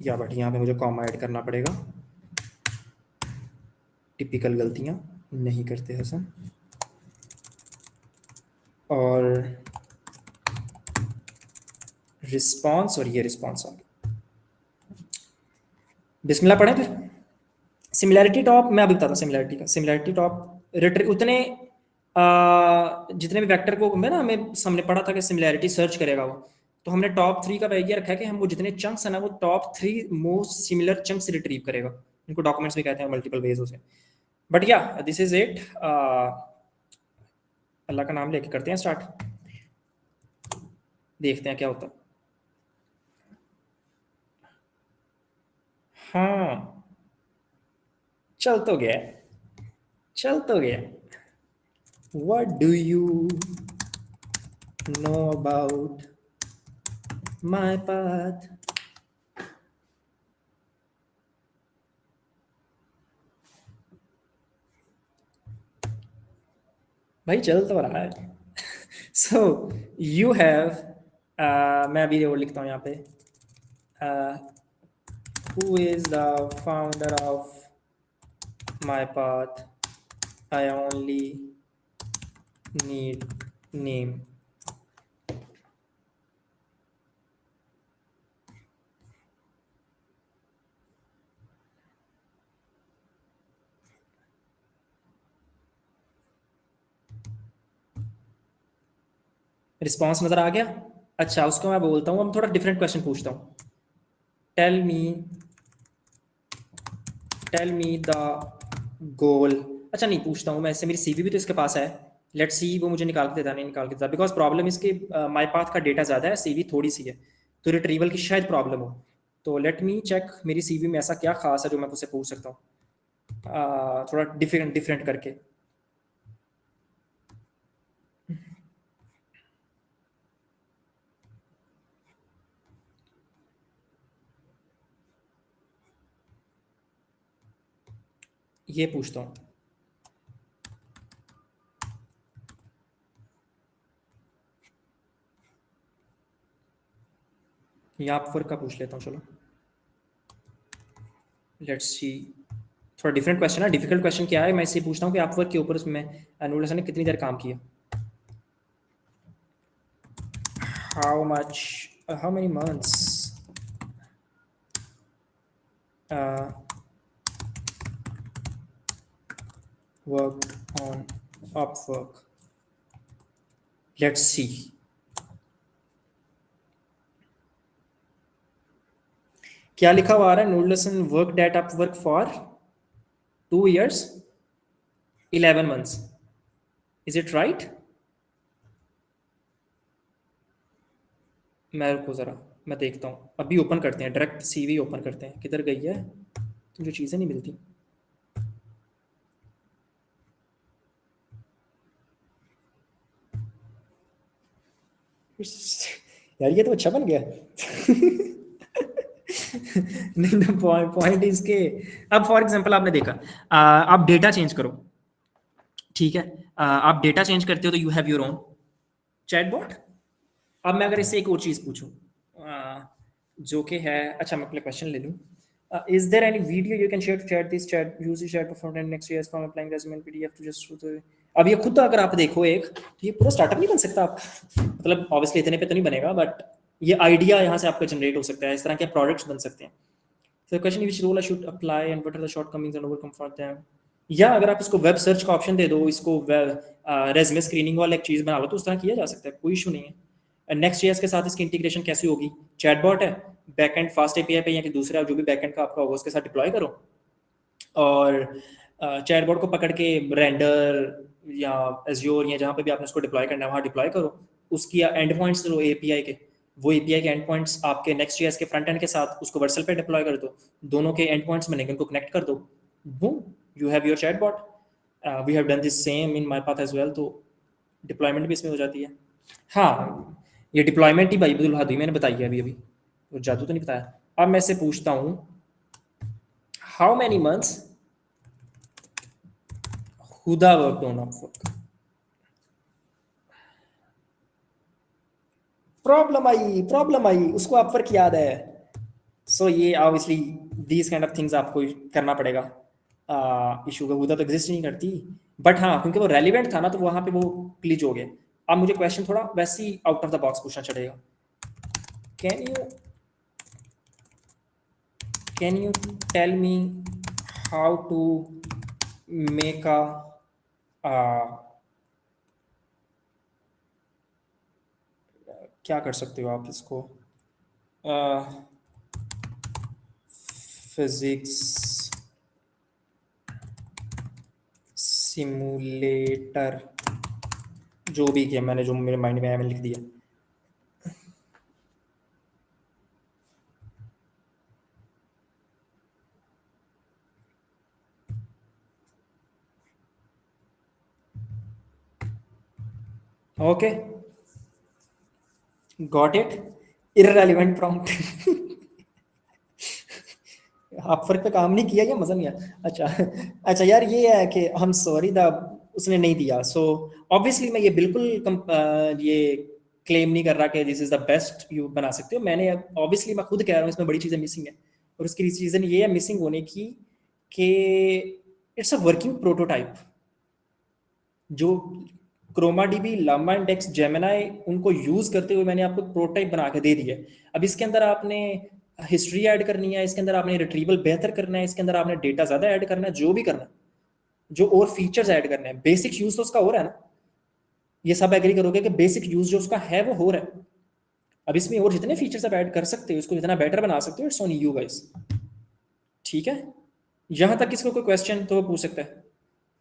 Speaker 1: या बट यहाँ पे मुझे कॉमा ऐड करना पड़ेगा। टिपिकल गलतियाँ नहीं करते हसन। और रिस्पॉन्स, और ये रिस्पॉन्स आ गया। बिस्मिल्लाह पढ़ें फिर। सिमिलैरिटी टॉप मैं अभी बताता हूँ। सिमिलैरिटी टॉप उतने जितने भी वेक्टर को मैं ना, हमें हमने पढ़ा था कि सिमिलैरिटी सर्च करेगा वो। तो हमने टॉप 3 का आइडिया रखा है कि हम वो जितने चंक्स है ना, वो top 3 most similar chunks retrieve करेगा। इनको डॉक्यूमेंट्स भी कहते हैं, मल्टीपल वेज से। बट या, दिस इज इट। अल्लाह का नाम लेके करते हैं स्टार्ट, देखते हैं क्या होता है। हाँ, चल तो गया, चल तो गया। What do you know about my path? भाई चल तो रहा है। सो यू हैव, मैं अभी और लिखता हूँ यहाँ पे, who is the founder of my path? I only need name. Response नजर आ गया? अच्छा, उसको मैं बोलता हूँ, अब थोड़ा डिफरेंट क्वेश्चन पूछता हूँ। Tell me the goal. अच्छा नहीं पूछता हूँ मैं इससे, मेरी सीवी भी तो इसके पास है। लेट्स सी वो मुझे निकाल के देता नहीं निकाल के देता, बिकॉज प्रॉब्लम इसके माई पाथ का डेटा ज़्यादा है, सीवी थोड़ी सी है, तो रिट्रीवल की शायद प्रॉब्लम हो। तो लेट मी चेक मेरी सीवी में ऐसा क्या खास है जो मैं उससे पूछ सकता हूँ, थोड़ा डिफरेंट डिफरेंट करके। ये पूछता हूँ, या आप वर्क का पूछ लेता हूँ, चलो लेट्स सी। थोड़ा डिफरेंट क्वेश्चन है। डिफिकल्ट क्वेश्चन क्या है, मैं इससे पूछता हूँ कि आप वर्क के ऊपर उसमें नूडल्स ने कितनी देर काम किया। How many months worked on Upwork. Let's see. क्या लिखा हुआ आ रहा है? नूडलसन work at Upwork for 2 years 11 months. Is it right? मैं रुको ज़रा, मैं देखता हूँ अभी। ओपन करते हैं, डायरेक्ट सीवी ओपन करते हैं। किधर गई है? तो जो चीज़ें नहीं मिलती। यार ये तो अच्छा बन गया। नहीं, पॉइंट पॉइंट इसके, अब फॉर एग्जांपल आपने देखा, आप डेटा चेंज करो, ठीक है। आप डेटा चेंज करते हो तो you have your own chatbot. अब मैं अगर इससे एक और चीज़ पूछूं, जो कि है, अच्छा मैं अपने क्वेश्चन ले लूँ। Is there any video you can share to chat this chat use this chat for next year from applying resume PDF to just. अब ये खुद अगर आप देखो एक, तो ये पूरा स्टार्टअप नहीं बन सकता आपका। मतलब ऑब्वियसली इतने पे तो नहीं बनेगा, बट ये आइडिया यहाँ से आपका जनरेट हो सकता है, इस तरह के प्रोडक्ट्स बन सकते हैं। So the question is which role I should apply and what are the shortcomings and overcome for them। या अगर आप इसको वेब सर्च का ऑप्शन दे दो, इसको रेज्यूमे स्क्रीनिंग वाला एक चीज़ बना लो, तो उस तरह किया जा सकता है, कोई इशू नहीं है। नेक्स्ट ईयर के साथ इसकी इंटीग्रेशन कैसी होगी? चैटबॉट है, बैक एंड फास्ट एपीआई पे या कि दूसरा जो भी बैक एंड का आपका होगा उसके साथ डिप्लॉय करो, और चैटबॉट को पकड़ के रेंडर या एज्योर या जहाँ पे भी आपने उसको डिप्लॉय करना है वहाँ डिप्लॉय करो। उसकी एंड पॉइंट्स लो एपीआई के, वो एपीआई के एंड पॉइंट्स आपके नेक्स्ट ईयर के फ्रंट एंड के साथ उसको वर्सल पे डिप्लॉय कर दो, दोनों के एंड पॉइंट्स बनेंगे, उनको कनेक्ट कर दो, boom, you have your chatbot. We have done this same in my path as well. तो डिप्लॉयमेंट भी इसमें हो जाती है। हाँ, ये डिप्लॉयमेंट ही भाई अब्दुल हादी मैंने बताई है अभी अभी, वो जादू तो नहीं बताया। अब मैं से पूछता हूँ, how many months Huda worked on Upwork? Problem आई, उसको अपवर्क याद है। सो ये obviously these kind of things आपको करना पड़ेगा। इशू का हुदा तो एग्जिस्ट नहीं करती, बट हाँ क्योंकि वो रेलिवेंट था ना, तो वहाँ पे वो क्लिच हो गया। अब मुझे क्वेश्चन थोड़ा वैसे ही आउट ऑफ द बॉक्स पूछना चलेगा। Can you can you tell me how to make a क्या कर सकते हो आप इसको, फिजिक्स सिमुलेटर, जो भी किया मैंने, जो मेरे माइंड में आया मैंने लिख दिया। Okay, got it, irrelevant prompt. आप फर्क पे काम नहीं किया या मजा नहीं आया? अच्छा, अच्छा यार ये है कि हम सॉरी द उसने नहीं दिया। सो ऑब्वियसली मैं ये बिल्कुल ये क्लेम नहीं कर रहा कि this is the best you बना सकते हो। मैंने ऑब्वियसली मैं खुद कह रहा हूँ इसमें बड़ी चीज़ें मिसिंग है, और उसकी रीज़न ये है मिसिंग होने की कि इट्स अ वर्किंग प्रोटोटाइप। जो Chroma DB, Lama index, Gemini, उनको यूज करते हुए मैंने आपको प्रोटोटाइप बना के दे दिया है। अब इसके अंदर आपने हिस्ट्री ऐड करनी है, इसके अंदर आपने रिट्रीवल बेहतर करना है, इसके अंदर आपने डेटा ज्यादा ऐड करना है, जो भी करना है, जो और फीचर्स ऐड करने हैं। बेसिक यूज तो उसका हो रहा है ना, ये सब एग्री करोगे कि बेसिक यूज जो उसका है वो हो रहा है। अब इसमें और जितने फीचर्स आप ऐड कर सकते हो, इसको जितना बेटर बना सकते हो, इट्स ऑन यू गाइस। ठीक है, यहां तक किसी को कोई क्वेश्चन तो वो पूछ सकता है।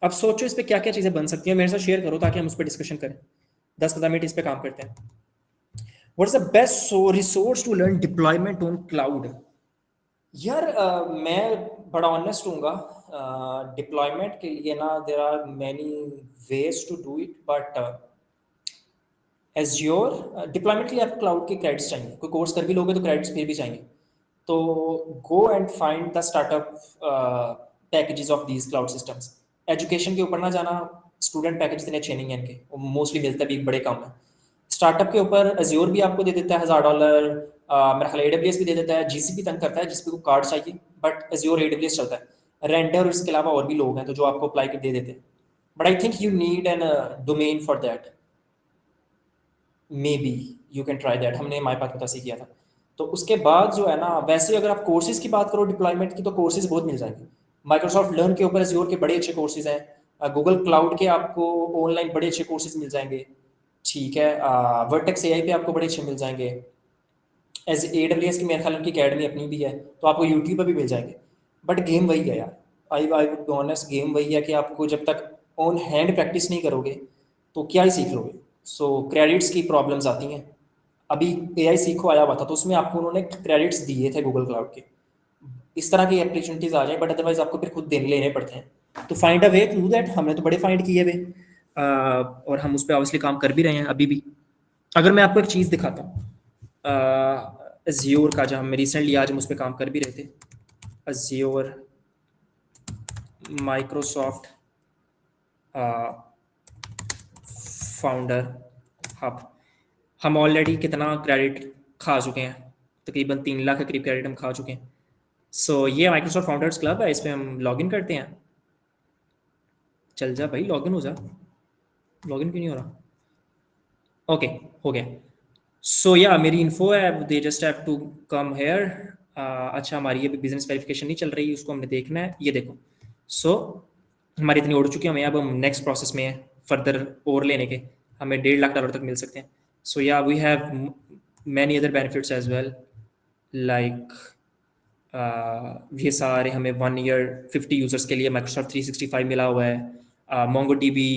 Speaker 1: अब सोचो इस पे क्या क्या चीजें बन सकती हैं, मेरे साथ शेयर करो ताकि हम उस पर डिस्कशन करें। 10-15 मिनट इस पे काम करते हैं। What's the best resource to learn deployment on cloud? यार मैं बड़ा ऑनेस्ट हूँगा, डिप्लॉयमेंट के लिए ना there are many ways to do it, but Azure deployment के लिए आपको क्लाउड के क्रेडिट्स चाहिए। कोई कोर्स कर भी लोगे तो क्रेडिट्स फिर भी चाहिए। तो go and find the startup packages of these cloud systems. Education के ऊपर ना जाना, स्टूडेंट पैकेज इतने अच्छे नहीं हैं इनके, वो मोस्टली मिलता भी एक बड़े कम है। स्टार्टअप के ऊपर एज्योर भी आपको दे देता है $1000, मेरा ख्याल AWS भी दे देता है, जीसीपी तंग करता है जिसपे को कार्ड चाहिए, बट एज्योर AWS चलता है। रेंडर और इसके अलावा और भी लोग हैं तो जो आपको अप्लाई कर दे देते हैं, but I think you need an domain for that. May be you can try that, हमने हमारे पास से किया था। तो उसके बाद जो है ना, वैसे अगर आप कोर्सेज की बात करो डिप्लॉयमेंट की, तो कोर्सेज बहुत मिल जाएंगे। माइक्रोसॉफ्ट लर्न के ऊपर एज्योर के बड़े अच्छे कोर्सेज हैं, गूगल क्लाउड के आपको ऑनलाइन बड़े अच्छे कोर्सेज मिल जाएंगे। ठीक है, वर्टेक्स एआई पे आपको बड़े अच्छे मिल जाएंगे। एज AWS की मेरे ख्याल उनकी अकेडमी अपनी भी है, तो आपको यूट्यूब पर भी मिल जाएंगे। बट गेम वही है यार, I would be honest, game वही है कि आपको जब तक ऑन हैंड प्रैक्टिस नहीं करोगे तो क्या ही सीख लोगे। सो क्रेडिट्स की प्रॉब्लम्स आती हैं। अभी AI सीखो आया हुआ था, तो उसमें आपको उन्होंने क्रेडिट्स दिए थे गूगल क्लाउड के। इस तरह की अपॉर्चुनिटीज आ जाए, बट अदरवाइज आपको फिर खुद देने लेने पड़ते हैं। तो find a way to do that. हमने तो बड़े फाइंड किए हुए, और हम उस पर ऑब्वियसली काम कर भी रहे हैं अभी भी। अगर मैं आपको एक चीज़ दिखाता हूँ, अज्योर का, जो हम रिसेंटली आज हम उस पर काम कर भी रहे थे, अज्योर माइक्रोसॉफ्ट फाउंडर हब। हम ऑलरेडी कितना क्रेडिट खा चुके हैं, तकरीबन 3 लाख के करीब क्रेडिट हम खा चुके हैं। सो ये माइक्रोसॉफ्ट फाउंडर्स क्लब है, इस पर हम लॉगिन करते हैं। चल जा भाई, लॉगिन हो जा। लॉगिन क्यों नहीं हो रहा? ओके, हो गया। सो या मेरी इन्फो है, they just have to come here. अच्छा, हमारी ये बिजनेस वेरिफिकेशन नहीं चल रही, उसको हमने देखना है। ये देखो, सो हमारी इतनी उड़ चुकी है, अब हम नेक्स्ट प्रोसेस में है फर्दर और लेने के। हमें $1.5 लाख तक मिल सकते हैं। सो या we have many other benefits as well, like ये सारे हमें 1 ईयर 50 यूजर्स के लिए माइक्रोसॉफ्ट 365 मिला हुआ है, मोंगो डीबी,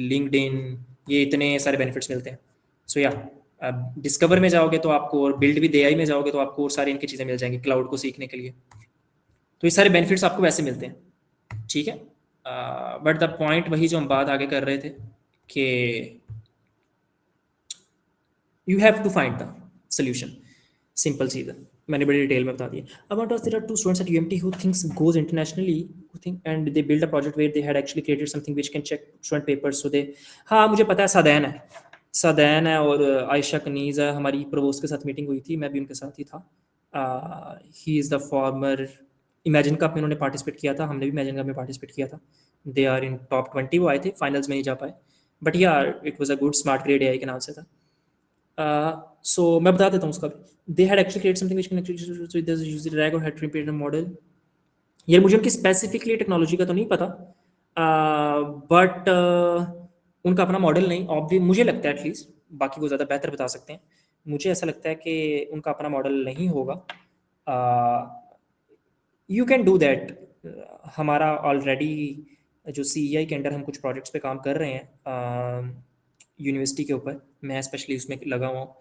Speaker 1: लिंक्डइन, ये इतने सारे बेनिफिट्स मिलते हैं। सो या डिस्कवर में जाओगे तो आपको, और बिल्ड विद AI में जाओगे तो आपको और सारी इनकी चीज़ें मिल जाएंगी क्लाउड को सीखने के लिए। तो ये सारे बेनिफिट्स आपको वैसे मिलते हैं, ठीक है। बट द पॉइंट वही जो हम बात आगे कर रहे थे कि you have to find the solution. Simple चीज़ है, मैंने बड़ी डिटेल में बता दिया। About us, there are two students at UMT who thinks goes internationally, who think, and they build a project where they had actually created something which can check student papers. So they, हाँ मुझे पता है, सदैन है, सदैन है, और आयशा कनीज़ है। हमारी provost के साथ मीटिंग हुई थी, मैं भी उनके साथ ही था। He is the former imagine cup में उन्होंने पार्टिसिपेट किया था, हमने भी इमेजिन कप में पार्टिसिपेट किया था। दे आर इन टॉप 20, वो आए थे, फाइनल्स में नहीं जा पाए, बट यार it was a good smart grade AI के नाम से था। सो मैं बता देता हूँ उसका भी। They had actually create something which can actually, so this use the rag और हेड ट्रिम मॉडल। यार मुझे उनकी स्पेसिफिकली टेक्नोलॉजी का तो नहीं पता, बट उनका अपना मॉडल नहीं, ऑब्वियस मुझे लगता है, एटलीस्ट बाकी वो ज़्यादा बेहतर बता सकते हैं। मुझे ऐसा लगता है कि उनका अपना मॉडल नहीं होगा। You can do that. हमारा ऑलरेडी जो CEI के अंडर हम कुछ प्रोजेक्ट्स पे काम कर रहे हैं यूनिवर्सिटी के ऊपर, मैं स्पेशली उसमें लगा हुआ हूँ।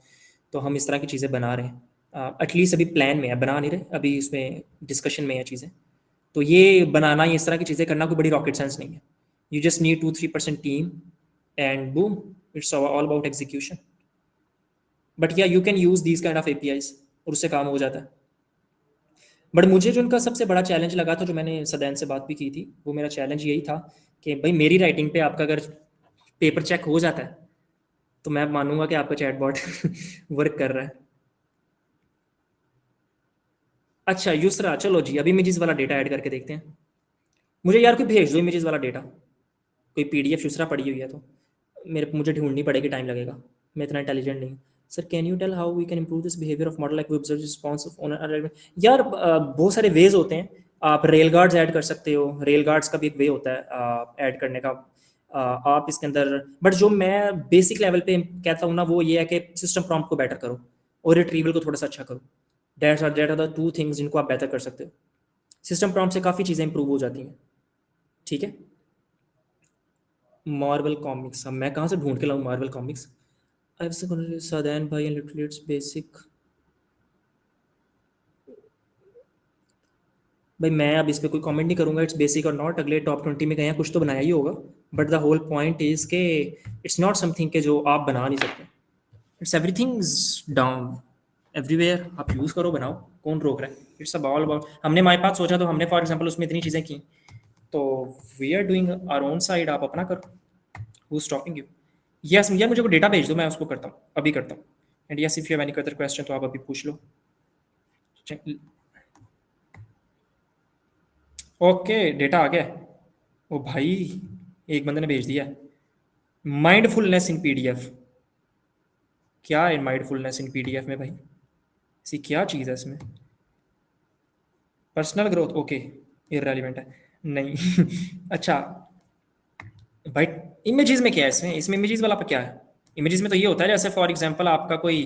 Speaker 1: तो हम इस तरह की चीज़ें बना रहे हैं, एटलीस्ट अभी प्लान में है, बना नहीं रहे अभी, इसमें डिस्कशन में है चीज़ें। तो ये बनाना, ये इस तरह की चीज़ें करना कोई बड़ी रॉकेट साइंस नहीं है। You just need 2-3% team and boom, it's all about execution. But yeah you can use these kind of APIs, और उससे काम हो जाता है। बट मुझे जो उनका सबसे बड़ा चैलेंज लगा था, जो मैंने सदैन से बात भी की थी, वो मेरा चैलेंज यही था कि भाई मेरी राइटिंग पे आपका अगर पेपर चेक हो जाता है तो मैं मानूंगा कि आपका चैटबॉट वर्क कर रहा है। अच्छा यूसरा, चलो जी, अभी इमेजेस वाला डेटा ऐड करके देखते हैं। मुझे यार कोई भेज दो इमेजेस वाला डेटा, कोई PDF यूसरा पड़ी हुई है तो। मुझे ढूंढनी पड़ेगी, टाइम लगेगा, मैं इतना इंटेलिजेंट नहीं हूँ। Sir can you tell how we can improve this behaviour of model, like we observe response of owner. यार बहुत सारे वेज होते हैं। आप रेल गार्ड्स ऐड कर सकते हो, रेल गार्ड्स का भी एक वे होता है ऐड करने का। आप इसके अंदर, बट जो मैं बेसिक लेवल पे कहता हूँ ना, वो ये है कि सिस्टम प्रॉम्प्ट को बेटर करो और रिट्रीवल को थोड़ा सा अच्छा करो। That are the two things जिनको आप बेहतर कर सकते हो। सिस्टम प्रॉम्प्ट से काफ़ी चीज़ें इंप्रूव हो जाती हैं, ठीक है। मार्वल कॉमिक्स, अब मैं कहाँ से ढूंढ के लाऊं Marvel comics? I've seen Sadan भाई and literally it's basic। भाई मैं अब इस पे कोई कमेंट नहीं करूंगा, इट्स बेसिक और नॉट, अगले टॉप 20 में गए हैं, कुछ तो बनाया ही होगा। But the whole point is के इट्स नॉट समथिंग के जो आप बना नहीं सकते। इट्स एवरीथिंग डाउन एवरीवेयर, आप यूज़ करो, बनाओ, कौन रोक रहा है? इट्स ऑल अबाउट, हमने हमारे पास सोचा तो हमने फॉर एग्जाम्पल उसमें इतनी चीज़ें की, तो we are doing our own side, आप अपना करो, हु स्टॉपिंग यू? यस यार, मुझे को डेटा भेज दो, मैं उसको करता हूँ, अभी करता हूँ। And yes, if you have any other question तो आप अभी पूछ लो। ओके, डेटा आ गया। ओ भाई, एक बंदे ने भेज दिया, माइंडफुलनेस इन PDF। क्या है माइंडफुलनेस इन PDF में भाई? ऐसी क्या चीज़ है इसमें? पर्सनल ग्रोथ, ओके, इररेलेवेंट है, नहीं। अच्छा भाई, इमेजेस में क्या है इसमें? इसमें इमेजेस वाला पर क्या है? इमेजेस में तो ये होता है जैसे फॉर एग्जांपल आपका कोई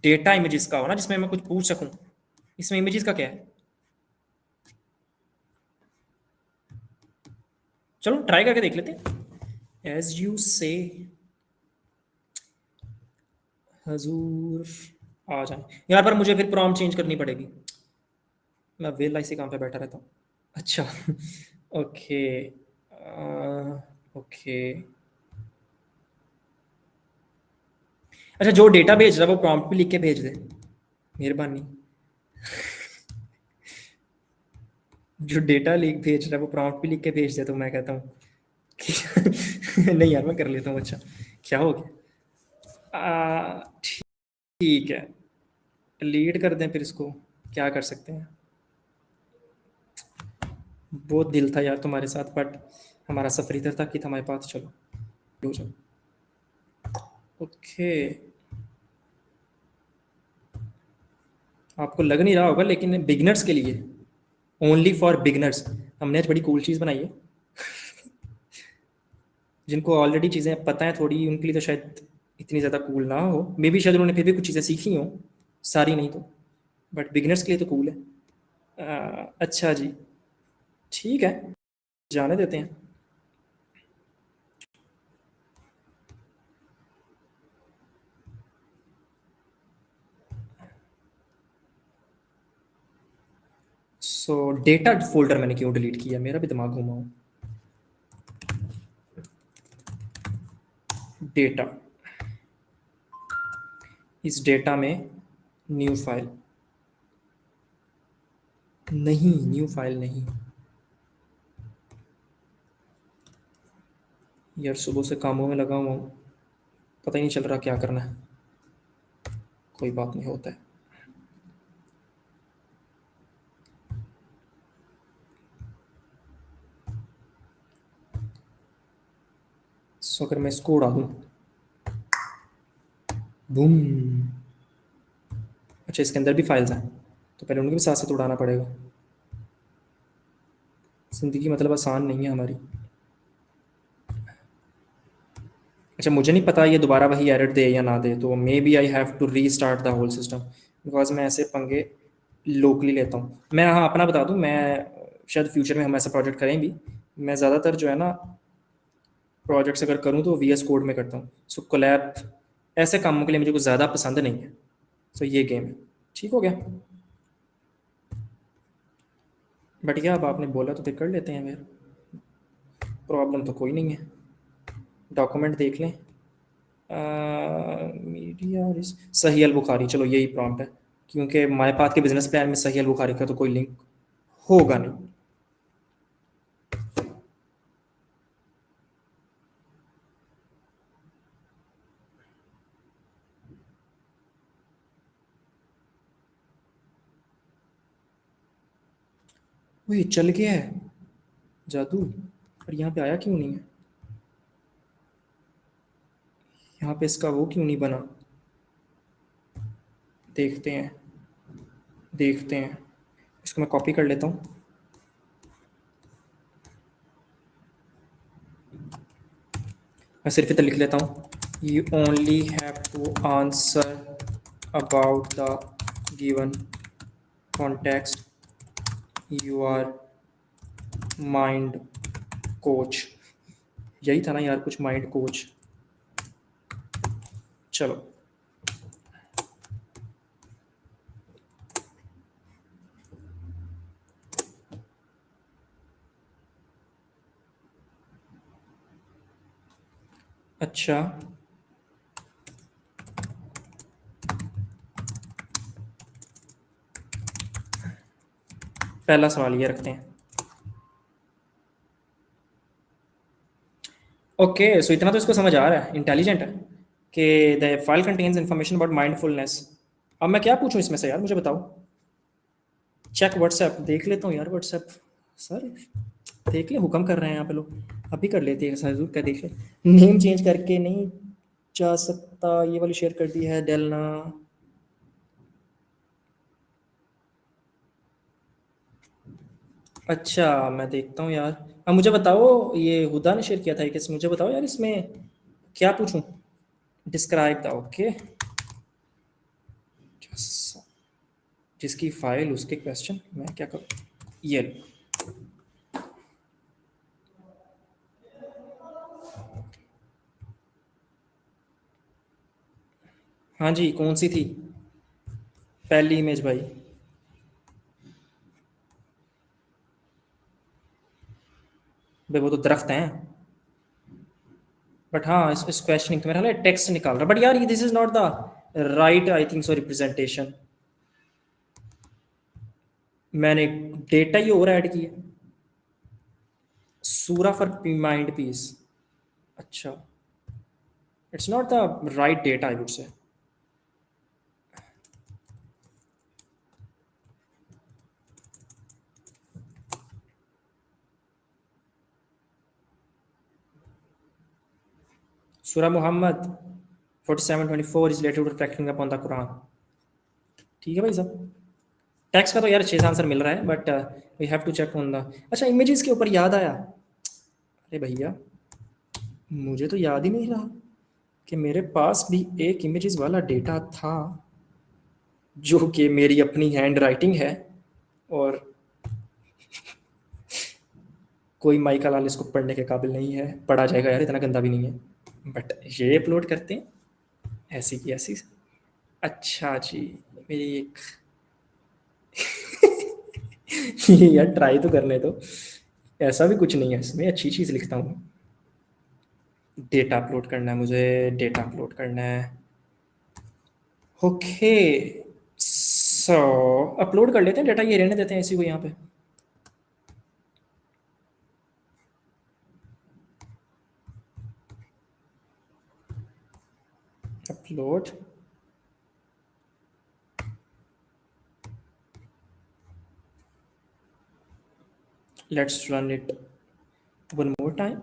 Speaker 1: डेटा इमेजेस का हो ना, जिसमें मैं कुछ पूछ सकूं। इसमें इमेजेस का क्या है? चलो ट्राई करके देख लेते हैं। एज यू से, हजूर आ जाए यार, पर मुझे फिर प्रॉम्प्ट चेंज करनी पड़ेगी। मैं वेल ऐसे काम पे बैठा रहता हूँ। अच्छा ओके। ओके। अच्छा, जो डेटा भेज रहा है वो प्रॉम्प्ट भी लिख के भेज दे, मेहरबानी। जो डेटा लिख भेज रहा है वो प्रॉम्प्ट भी लिख के भेज दे, तो मैं कहता हूँ कि नहीं यार, मैं कर लेता हूँ। अच्छा, क्या हो गया? ठीक है, लीड कर दें फिर इसको, क्या कर सकते हैं। बहुत दिल था यार तुम्हारे साथ, बट हमारा सफर इधर तक ही था हमारे पास। चलो हो जाओ। ओके, आपको लग नहीं रहा होगा लेकिन बिगनर्स के लिए, ओनली फॉर बिगनर्स, हमने आज बड़ी कूल चीज़ बनाई है। जिनको ऑलरेडी चीज़ें पता है थोड़ी, उनके लिए तो शायद इतनी ज़्यादा कूल ना हो, मे बी शायद उन्होंने फिर भी कुछ चीज़ें सीखी हों, सारी नहीं तो, बट बिगनर्स के लिए तो कूल है। अच्छा जी, ठीक है, जाने देते हैं। सो डेटा फोल्डर मैंने क्यों डिलीट किया, मेरा भी दिमाग घुमा हुआ। डेटा, इस डेटा में न्यू फाइल नहीं, न्यू फाइल नहीं। यार सुबह से कामों में लगा हुआ हूँ, पता ही नहीं चल रहा क्या करना है। कोई बात नहीं, होता है। सो अगर मैं इसको उड़ा दूँ, बूम। अच्छा, इसके अंदर भी फाइल्स हैं, तो पहले उनके भी साथ साथ उड़ाना पड़ेगा। ज़िंदगी मतलब आसान नहीं है हमारी। अच्छा, मुझे नहीं पता ये दोबारा वही एरर दे या ना दे, तो maybe I have to restart the whole system, because मैं ऐसे पंगे लोकली लेता हूँ। मैं हाँ अपना बता दूँ, मैं शायद फ्यूचर में हम ऐसा प्रोजेक्ट करें भी। मैं ज़्यादातर जो है ना प्रोजेक्ट्स अगर करूँ तो वी एस कोड में करता हूँ। सो कोलैब ऐसे कामों के लिए मुझे कुछ ज़्यादा पसंद नहीं है। सो ये गेम है, ठीक हो गया। बट क्या, अब आपने बोला तो फिर कर लेते हैं फिर, प्रॉब्लम तो कोई नहीं है। डॉक्यूमेंट देख लें। मीडिया सही अल बुखारी, चलो यही प्रॉम्प्ट है, क्योंकि माय पाथ के बिजनेस प्लान में सही अल बुखारी का तो कोई लिंक होगा नहीं। वो ये चल गया है जादू, पर यहाँ पे आया क्यों नहीं है? यहाँ पे इसका वो क्यों नहीं बना? देखते हैं, देखते हैं। इसको मैं कॉपी कर लेता हूँ। मैं सिर्फ इतना लिख लेता हूँ, you only have to answer about the given context, you are mind coach. यही था ना यार, कुछ माइंड कोच। चलो, अच्छा, पहला सवाल ये रखते हैं। ओके, सो इतना तो इसको समझ आ रहा है, इंटेलिजेंट है, कि the file contains information about mindfulness. अब मैं क्या पूछूं इसमें से यार, मुझे बताओ। चेक व्हाट्सएप, देख लेता हूँ यार व्हाट्सएप। सर देख ले, हुक्म कर रहे हैं यहाँ पे लोग, अभी कर लेते हैं सर, क्या देख ले। नेम चेंज करके नहीं जा सकता, ये वाली शेयर कर दी है डेलना। अच्छा, मैं देखता हूँ यार। अब मुझे बताओ, ये हुदा ने शेयर किया था कि मुझे बताओ यार, इसमें क्या पूछूं? डिस्क्राइब द, ओके, जिसकी फाइल उसके क्वेश्चन, मैं क्या करूँ? ये लो। हाँ जी, कौन सी थी पहली इमेज भाई? भाई वो तो दरख्त हैं। बट हाँ, इस क्वेश्चनिंग तो मेरा हाल टेक्स्ट निकाल रहा, बट यार ये this is not the right I think so representation. मैंने डेटा ही और ऐड किया। सूरा फॉर माइंड पीस। अच्छा, it's not the right data I would say. सूरा Muhammad 47:24 is related to reflecting upon the Quran। ठीक है भाई साहब। टैक्स का तो यार अच्छे से आंसर मिल रहा है, but we have to check on the. अच्छा, इमेजेस के ऊपर याद आया। अरे भैया, मुझे तो याद ही नहीं रहा कि मेरे पास भी एक इमेजेस वाला डेटा था, जो कि मेरी अपनी हैंड राइटिंग है, और कोई माइका लाल इसको पढ़ने के काबिल नहीं है। पढ़ा जाएगा यार, इतना गंदा भी नहीं है। बट ये अपलोड करते हैं ऐसी की ऐसी। अच्छा जी, मेरी एक यार ट्राई तो करने दो। ऐसा भी कुछ नहीं है इसमें, अच्छी चीज़ लिखता हूँ। डेटा अपलोड करना है मुझे, डेटा अपलोड करना है। ओके, सो अपलोड कर लेते हैं डेटा, ये रहने देते हैं इसी को यहाँ पे। Upload. Let's run it one more time.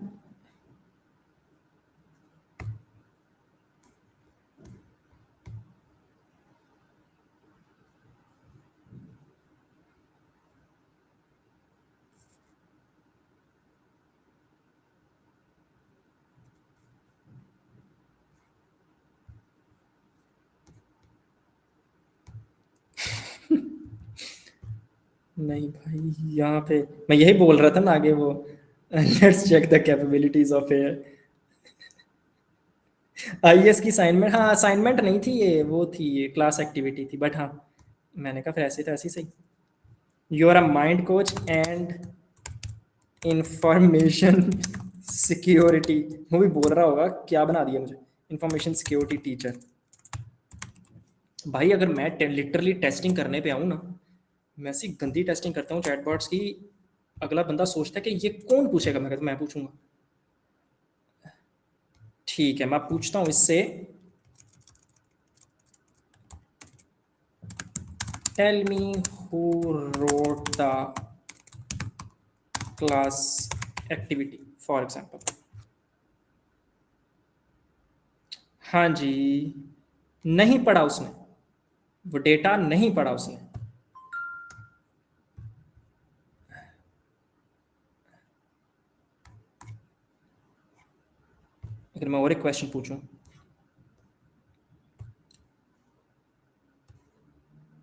Speaker 1: नहीं भाई, यहाँ पे मैं यही बोल रहा था ना आगे वो, let's check the capabilities of a IAS की असाइनमेंट। हाँ, असाइनमेंट नहीं थी ये, वो थी ये क्लास एक्टिविटी थी, बट हाँ, मैंने कहा फिर ऐसे तो ऐसे ही सही। You are a mind coach and information security. वो भी बोल रहा होगा क्या बना दिया मुझे, इंफॉर्मेशन सिक्योरिटी टीचर। भाई अगर मैं लिटरली टेस्टिंग करने पे आऊँ ना, मैं ऐसी गंदी टेस्टिंग करता हूँ चैटबॉट्स की, अगला बंदा सोचता है कि ये कौन पूछेगा, मैं कहता हूँ मैं पूछूंगा। ठीक है, मैं पूछता हूँ इससे, tell me who wrote the class activity for example. हाँ जी, नहीं पढ़ा उसने, वो डेटा नहीं पढ़ा उसने। अगर मैं और एक क्वेश्चन पूछूं,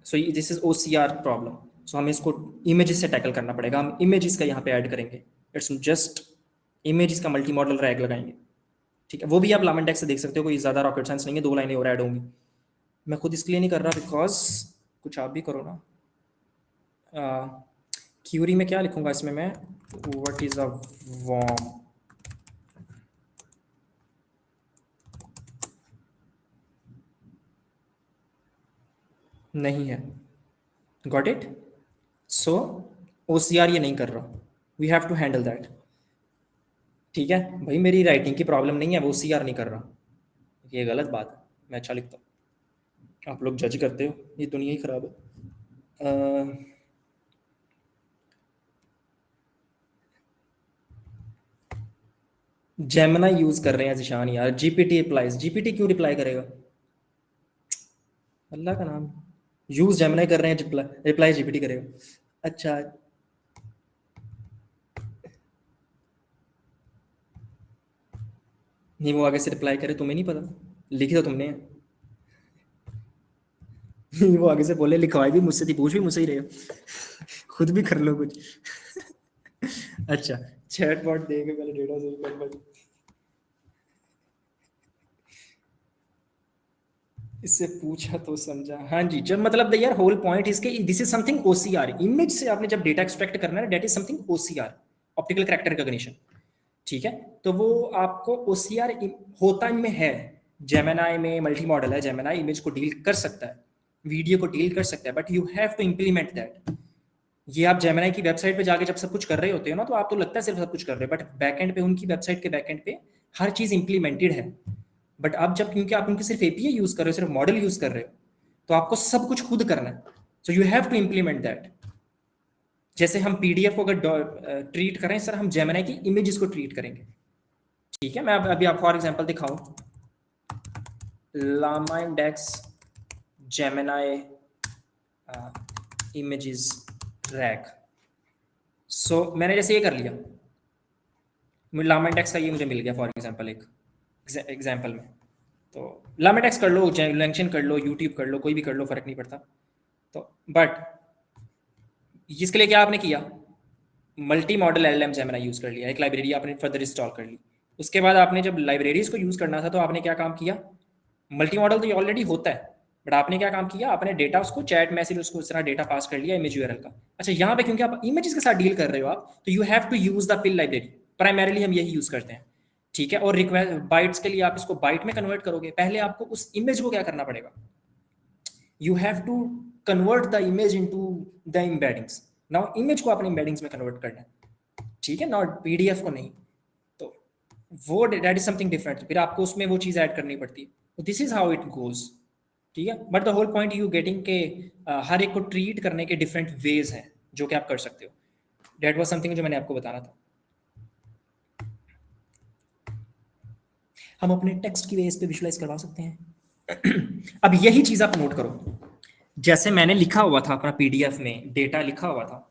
Speaker 1: so this is OCR problem. So हमें इसको इमेजेस से टैकल करना पड़ेगा। हम इमेजेस का यहाँ पे ऐड करेंगे। इट्स जस्ट इमेजेस का मल्टी मॉडल रैग लगाएंगे। ठीक है, वो भी आप लामन टेक्स्ट से देख सकते हो, कोई ज़्यादा रॉकेट साइंस नहीं है, 2 लाइनें और ऐड होंगी। मैं खुद इसके लिए नहीं कर रहा, बिकॉज कुछ आप भी करो ना। क्यूरी में क्या लिखूंगा इसमें मैं, व्हाट इज अ वॉर्म। नहीं है, गॉट इट। सो ओसीआर ये नहीं कर रहा, we have to handle that. ठीक है भाई, मेरी राइटिंग की प्रॉब्लम नहीं है, वो ओसीआर नहीं कर रहा, ये गलत बात है। मैं अच्छा लिखता हूँ, आप लोग जज करते हो, ये दुनिया ही खराब है। जेमिना यूज कर रहे हैं जिशान यार, जीपीटी अप्लाइज, जीपीटी क्यों रिप्लाई करेगा, अल्लाह का नाम। यूज जेमिना कर रहे हैं, रिप्लाई जीपीटी करेगा। अच्छा, नहीं वो आगे से रिप्लाई करे, तुम्हें नहीं पता, लिखी तो तुमने है। वो आगे से बोले लिखवाई भी मुझसे थी, पूछ भी मुझसे ही रहे हो, खुद भी कर लो कुछ। अच्छा, चैटबॉट दे के पहले डेटा सही कर भाई। इससे पूछा तो समझा, हाँ जी। जब मतलब यार होल पॉइंट इसके, this is something OCR, image से आपने जब डेटा एक्सट्रैक्ट करना है, that is something OCR, optical character recognition. ठीक है, तो वो आपको ओसीआर होता इनमें है, जेमिनाई में मल्टी मॉडल है, जेमिनाई इमेज को डील कर सकता है, वीडियो को डील कर सकता है, but you have to implement that. ये आप जेमिनाई की वेबसाइट पे जाके जब सब कुछ कर रहे होते हो ना, तो आप तो लगता है सिर्फ सब कुछ कर रहे हो, बट बैकएंड पे, उनकी वेबसाइट के बैकएंड पे हर चीज इंप्लीमेंटेड है। बट अब जब, क्योंकि आप उनकी सिर्फ एपीआई यूज कर रहे हो, सिर्फ मॉडल यूज कर रहे हो, तो आपको सब कुछ खुद करना है। So you have to implement that. जैसे हम पीडीएफ को अगर ट्रीट करें सर, हम जेमिनाई की इमेजेस को ट्रीट करेंगे। ठीक है, मैं अभी आप फॉर एग्जांपल दिखाऊं, llama index Gemini images RAG. So मैंने जैसे ये कर लिया, लामा इंडेक्स का ये मुझे मिल गया फॉर एग्जांपल, एक एग्जांपल में। तो लामा इंडेक्स कर लो, लैंक्शन कर लो, यूट्यूब कर लो, कोई भी कर लो, फर्क नहीं पड़ता। तो बट इसके लिए क्या आपने किया, multi modal LM Gemini use कर लिया, एक लाइब्रेरी आपने फर्दर इंस्टॉल कर ली। उसके बाद आपने जब लाइब्रेरीज को यूज करना था, तो आपने क्या काम किया, मल्टी मॉडल तो ये ऑलरेडी होता है, बट आपने क्या काम किया, आपने डेटा उसको चैट मैसेज उसको उस तरह डेटा पास कर लिया इमेज यूआरएल का। अच्छा, यहाँ पे क्योंकि आप इमेजेस के साथ डील कर रहे हो आप, तो you have to use the PIL library, primarily हम यही यूज करते हैं। ठीक है, और रिक्वेस्ट बाइट्स के लिए आप इसको बाइट में कन्वर्ट करोगे, पहले आपको उस इमेज को क्या करना पड़ेगा, you have to convert the image into the embeddings. Now image को आपने एम्बेडिंग्स में कन्वर्ट करना है, ठीक है, नॉट पीडीएफ को नहीं। तो वो दैट इज समथिंग डिफरेंट, फिर आपको उसमें वो चीज ऐड करनी पड़ती है। This is how it goes. ठीक है, but the whole point you getting के हर एक को ट्रीट करने के डिफरेंट वेज हैं जो कि आप कर सकते हो। दैट वाज समथिंग जो मैंने आपको बताना था। हम अपने टेक्स्ट की बेस पे विजुलाइज करवा सकते हैं। अब यही चीज आप नोट करो, जैसे मैंने लिखा हुआ था अपना पीडीएफ में डेटा लिखा हुआ था,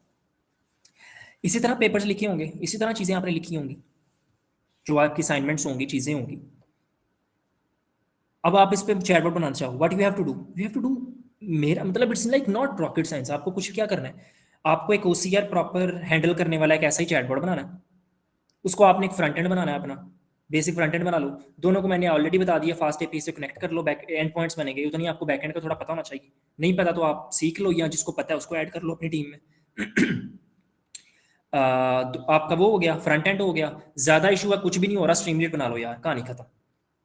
Speaker 1: इसी तरह पेपर्स लिखे होंगे, इसी तरह चीजें आपने लिखी होंगी, जो आपकी असाइनमेंट्स होंगी, चीजें होंगी। अब आप इस पे चैटबॉट बनाना चाहो, what you have to do, you have to do, मेरा मतलब it's like not rocket science. आपको कुछ क्या करना है, आपको एक ओसीआर प्रॉपर हैंडल करने वाला एक ऐसा ही चैटबॉट बनाना है। उसको आपने एक फ्रंट एंड बनाना है अपना, बेसिक फ्रंट एंड बना लो। दोनों को मैंने ऑलरेडी बता दिया, फास्ट एपीआई से कनेक्ट कर लो, बैक एंड पॉइंट्स बनेंगे। उतनी आपको बैक एंड का थोड़ा पता होना चाहिए, नहीं पता तो आप सीख लो, या जिसको पता है उसको ऐड कर लो अपनी टीम में। तो आपका वो हो गया, फ्रंट एंड हो गया। ज्यादा इशू है, कुछ भी नहीं हो रहा, स्ट्रीमलीट बना लो यार, कहानी खत्म।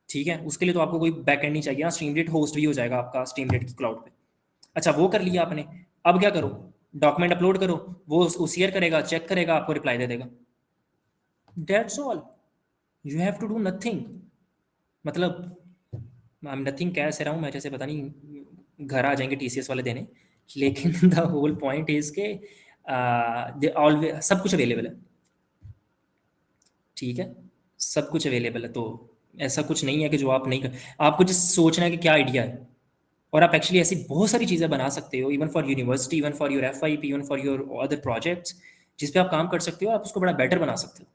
Speaker 1: ठीक है, उसके लिए तो आपको कोई बैक एंड नहीं चाहिए, स्ट्रीमलीट होस्ट भी हो जाएगा आपका स्ट्रीमलीट की क्लाउड पे। अच्छा, वो कर लिया आपने, अब क्या करो, डॉक्यूमेंट अपलोड करो, वो ओसीआर करेगा, चेक करेगा, आपको रिप्लाई दे देगा। That's all, you have to do nothing. मतलब आई एम नथिंग कह से रहा हूँ मैं, जैसे पता नहीं घर आ जाएंगे टीसीएस वाले देने, लेकिन द होल पॉइंट इज के दे ऑलवेज सब कुछ अवेलेबल है। ठीक है, सब कुछ अवेलेबल है, तो ऐसा कुछ नहीं है कि जो आप नहीं कर, आपको जिस सोचना है कि क्या आइडिया है, और आप एक्चुअली ऐसी बहुत सारी चीज़ें बना सकते हो, even for university, even for your FIP, even for your other projects, जिस पे आप काम कर सकते हो, आप उसको बड़ा बेटर बना सकते हो।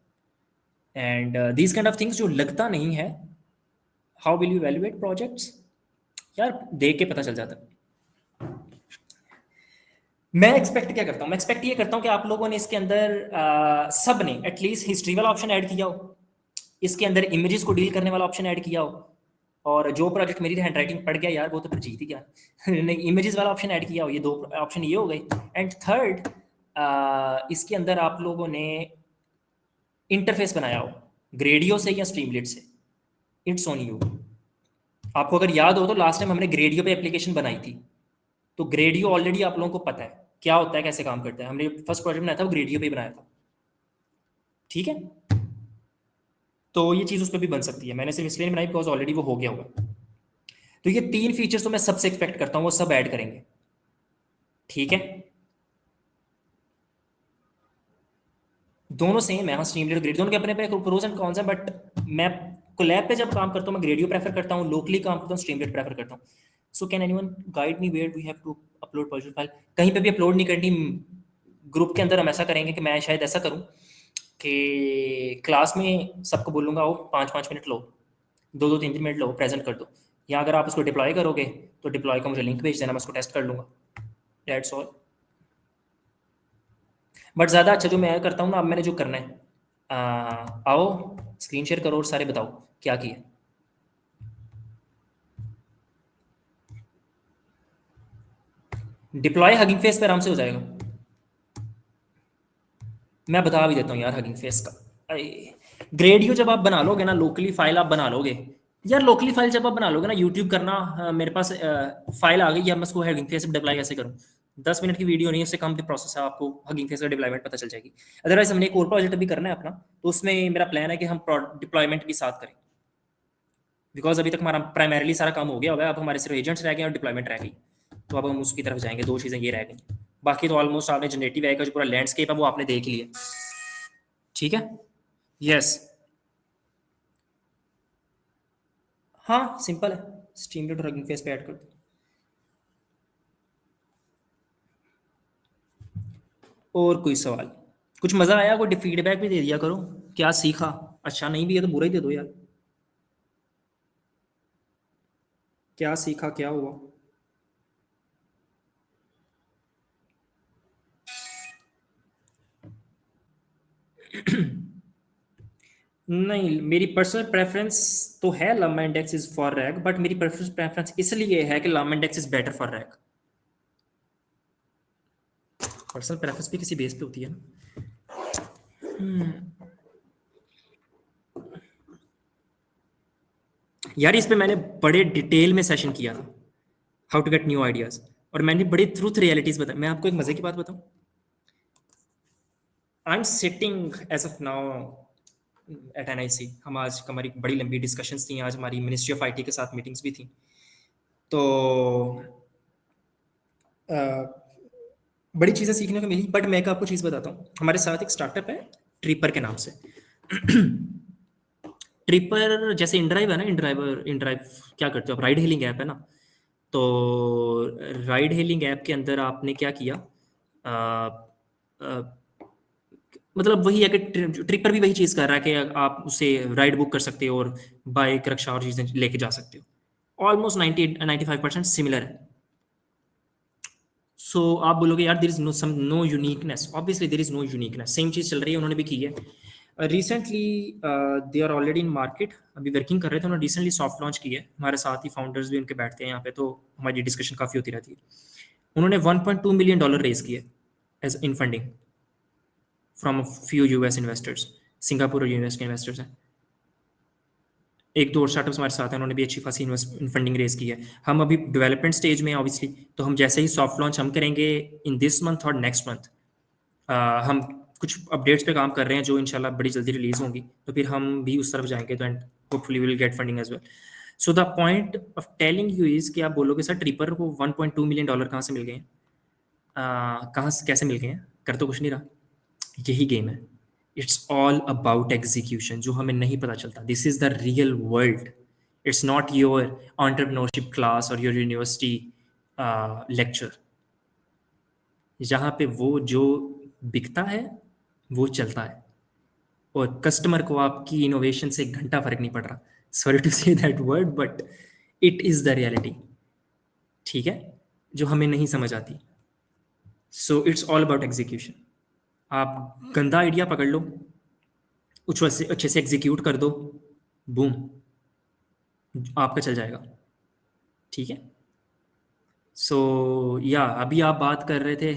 Speaker 1: And these kind of things जो लगता नहीं है, how will you valuate projects, यार देख के पता चल जाता है। मैं एक्सपेक्ट क्या करता हूँ, मैं एक्सपेक्ट ये करता हूँ कि आप लोगों ने इसके अंदर सब ने एटलीस्ट हिस्ट्री वाला ऑप्शन ऐड किया हो, इसके अंदर इमेजेस को डील करने वाला ऑप्शन ऐड किया हो, और जो प्रोजेक्ट मेरी हैंड राइटिंग पड़ गया यार, वो तो फिर जीत ही गया। नहीं, इमेजेस वाला ऑप्शन ऐड किया हो, ये दो ऑप्शन ये हो गए। एंड थर्ड, इसके अंदर आप लोगों ने इंटरफेस बनाया हो, ग्रेडियो से या स्ट्रीमलेट से, इट्स ऑन यू। आपको अगर याद हो तो लास्ट टाइम हमने ग्रेडियो पे एप्लीकेशन बनाई थी, तो ग्रेडियो ऑलरेडी आप लोगों को पता है क्या होता है, कैसे काम करता है। हमने फर्स्ट प्रोजेक्ट बनाया था वो ग्रेडियो पे ही बनाया था। ठीक है, तो ये चीज़ उस पर भी बन सकती है, मैंने सिर्फ इसलिए नहीं बनाई बिकॉज ऑलरेडी वो हो गया होगा। तो ये तीन फीचर्स तो मैं सबसे एक्सपेक्ट करता हूँ वो सब ऐड करेंगे। ठीक है, दोनों सेम है, हाँ, स्ट्रीमलीट ग्रेड दोनों के अपने अपने प्रोज एंड कॉन्स हैं, बट मैं कोलैब पे जब काम करता हूँ मैं ग्रेडियो प्रेफर करता हूँ, लोकली काम करता हूँ स्ट्रीमलीट प्रेफर करता हूँ। So can anyone guide me where we have to upload project file, कहीं पे भी अपलोड नहीं करनी। ग्रुप के अंदर हम ऐसा करेंगे कि मैं शायद ऐसा करूँ कि क्लास में सबको बोलूँगा वो 5-5 minute low, 2-2 3-3 minute low, present कर दो, या अगर आप उसको डिप्लॉय करोगे तो डिप्लॉय का मुझे लिंक भेज देना, मैं उसको टेस्ट कर लूँगा। That's all. बट ज़्यादा अच्छा जो मैं करता हूँ ना, अब मैंने जो करना है, आओ स्क्रीन शेयर करो और सारे बताओ क्या किया। डिप्लॉय हगिंग फेस पे आराम से हो जाएगा। मैं बता भी देता हूँ यार हगिंग फेस का। ग्रेडियो जब आप बना लोगे ना, लोकली फाइल आप बना लोगे यार, लोकली फाइल जब आप बना लोगे ना, यूट्यूब करना, मेरे पास फाइल आ गई है, मैं उसको हगिंग फेस डिप्लॉय कैसे करूँ। 10 मिनट की वीडियो नहीं है, उससे कम की प्रोसेस है, आपको हगिंग फेस का डिप्लॉयमेंट पता चल जाएगी। अदरवाइज हमने एक और प्रोजेक्ट भी करना है अपना, तो उसमें मेरा प्लान है कि हम डिप्लॉयमेंट भी साथ करें, बिकॉज अभी तक हमारा प्राइमरीली सारा काम हो गया हुआ है, अब हमारे सिर्फ एजेंट्स रह गए और डिप्लॉयमेंट रह गई। तो अब हम उसकी तरफ जाएंगे, दो चीज़ें ये रह गई, बाकी तो ऑलमोस्ट आपने जनरेटिव एआई का जो पूरा लैंडस्केप है वो आपने देख लिया। ठीक है। यस। हाँ सिंपल है, स्ट्रीमलाइट और हगिंग फेस पे ऐड कर दो। और कोई सवाल, कुछ मज़ा आया, कोई फीडबैक भी दे दिया करो, क्या सीखा, अच्छा नहीं भी है तो बुरा ही दे दो यार, क्या सीखा क्या हुआ। नहीं, मेरी पर्सनल प्रेफरेंस तो है LlamaIndex is for RAG, but मेरी पर्सनल प्रेफरेंस इसलिए है कि LlamaIndex is better for RAG. Personal preference भी किसी बेस पे होती है ना। यार इस पे मैंने बड़े डिटेल में सेशन किया था, how to get new ideas, और मैंने बड़े ट्रूथ रियलिटीज बताई। मैं आपको एक मजे की बात बताऊं, I am sitting as of now at NIC. हम आज हमारी बड़ी लंबी डिस्कशंस थी, आज हमारी मिनिस्ट्री ऑफ आईटी के साथ मीटिंग्स भी थी। तो अ, बड़ी चीज़ें सीखने को मिली, बट मैं आपको चीज़ बताता हूँ, हमारे साथ एक स्टार्टअप है ट्रिपर के नाम से। ट्रिपर जैसे इनड्राइव है ना, इनड्राइवर, इनड्राइव क्या करते हो आप, राइड हेलिंग ऐप है ना। तो राइड हेलिंग ऐप के अंदर आपने क्या किया, अ, अ, मतलब वही है कि ट्रिपर भी वही चीज़ कर रहा है कि आप उसे राइड बुक कर सकते हो और बाइक रक्षा और चीज़ें लेके जा सकते हो। ऑलमोस्ट 90-95% सिमिलर है। सो आप बोलोगे यार there is no uniqueness, obviously there is no uniqueness, same चीज़ चल रही है, उन्होंने भी की है। Recently they are already in market, अभी वर्किंग कर रहे थे, उन्होंने रिसेंटली सॉफ्ट लॉन्च की है, हमारे साथ ही फाउंडर्स भी उनके बैठते हैं यहाँ पे, तो हमारी डिस्कशन काफ़ी होती रहती है। उन्होंने $1.2 मिलियन रेज किया as in funding from few US investors, Singapore और यूएस के इन्वेस्टर्स हैं। एक दो और स्टार्टअप्स हमारे साथ हैं, उन्होंने भी अच्छी खासी फंडिंग रेज की है। हम अभी डेवलपमेंट स्टेज में हैं ऑब्वियसली, तो हम जैसे ही सॉफ्ट लॉन्च हम करेंगे इन दिस मंथ और नेक्स्ट मंथ, हम कुछ अपडेट्स पे काम कर रहे हैं जो इंशाल्लाह बड़ी जल्दी रिलीज होंगी, तो फिर हम भी उस तरफ जाएंगे, तो and hopefully will get funding as well. So the point of telling you is कि आप बोलोगे सर ट्रिपर को $1.2 मिलियन कहाँ से मिल गए हैं, कहाँ से कैसे मिल गए हैं, कर तो कुछ नहीं रहा, यही गेम है। इट्स ऑल अबाउट एग्जीक्यूशन, जो हमें नहीं पता चलता। This is the real world, it's not your entrepreneurship class और योर यूनिवर्सिटी लेक्चर। जहाँ पे वो जो बिकता है वो चलता है, और कस्टमर को आपकी इनोवेशन से एक घंटा फर्क नहीं पड़ रहा। Sorry to say that word, but it is the reality. ठीक है, जो हमें नहीं समझ आती। So it's all about execution. आप गंदा आइडिया पकड़ लो, उसको अच्छे से एग्जीक्यूट कर दो, बूम, आपका चल जाएगा। ठीक है। सो या अभी आप बात कर रहे थे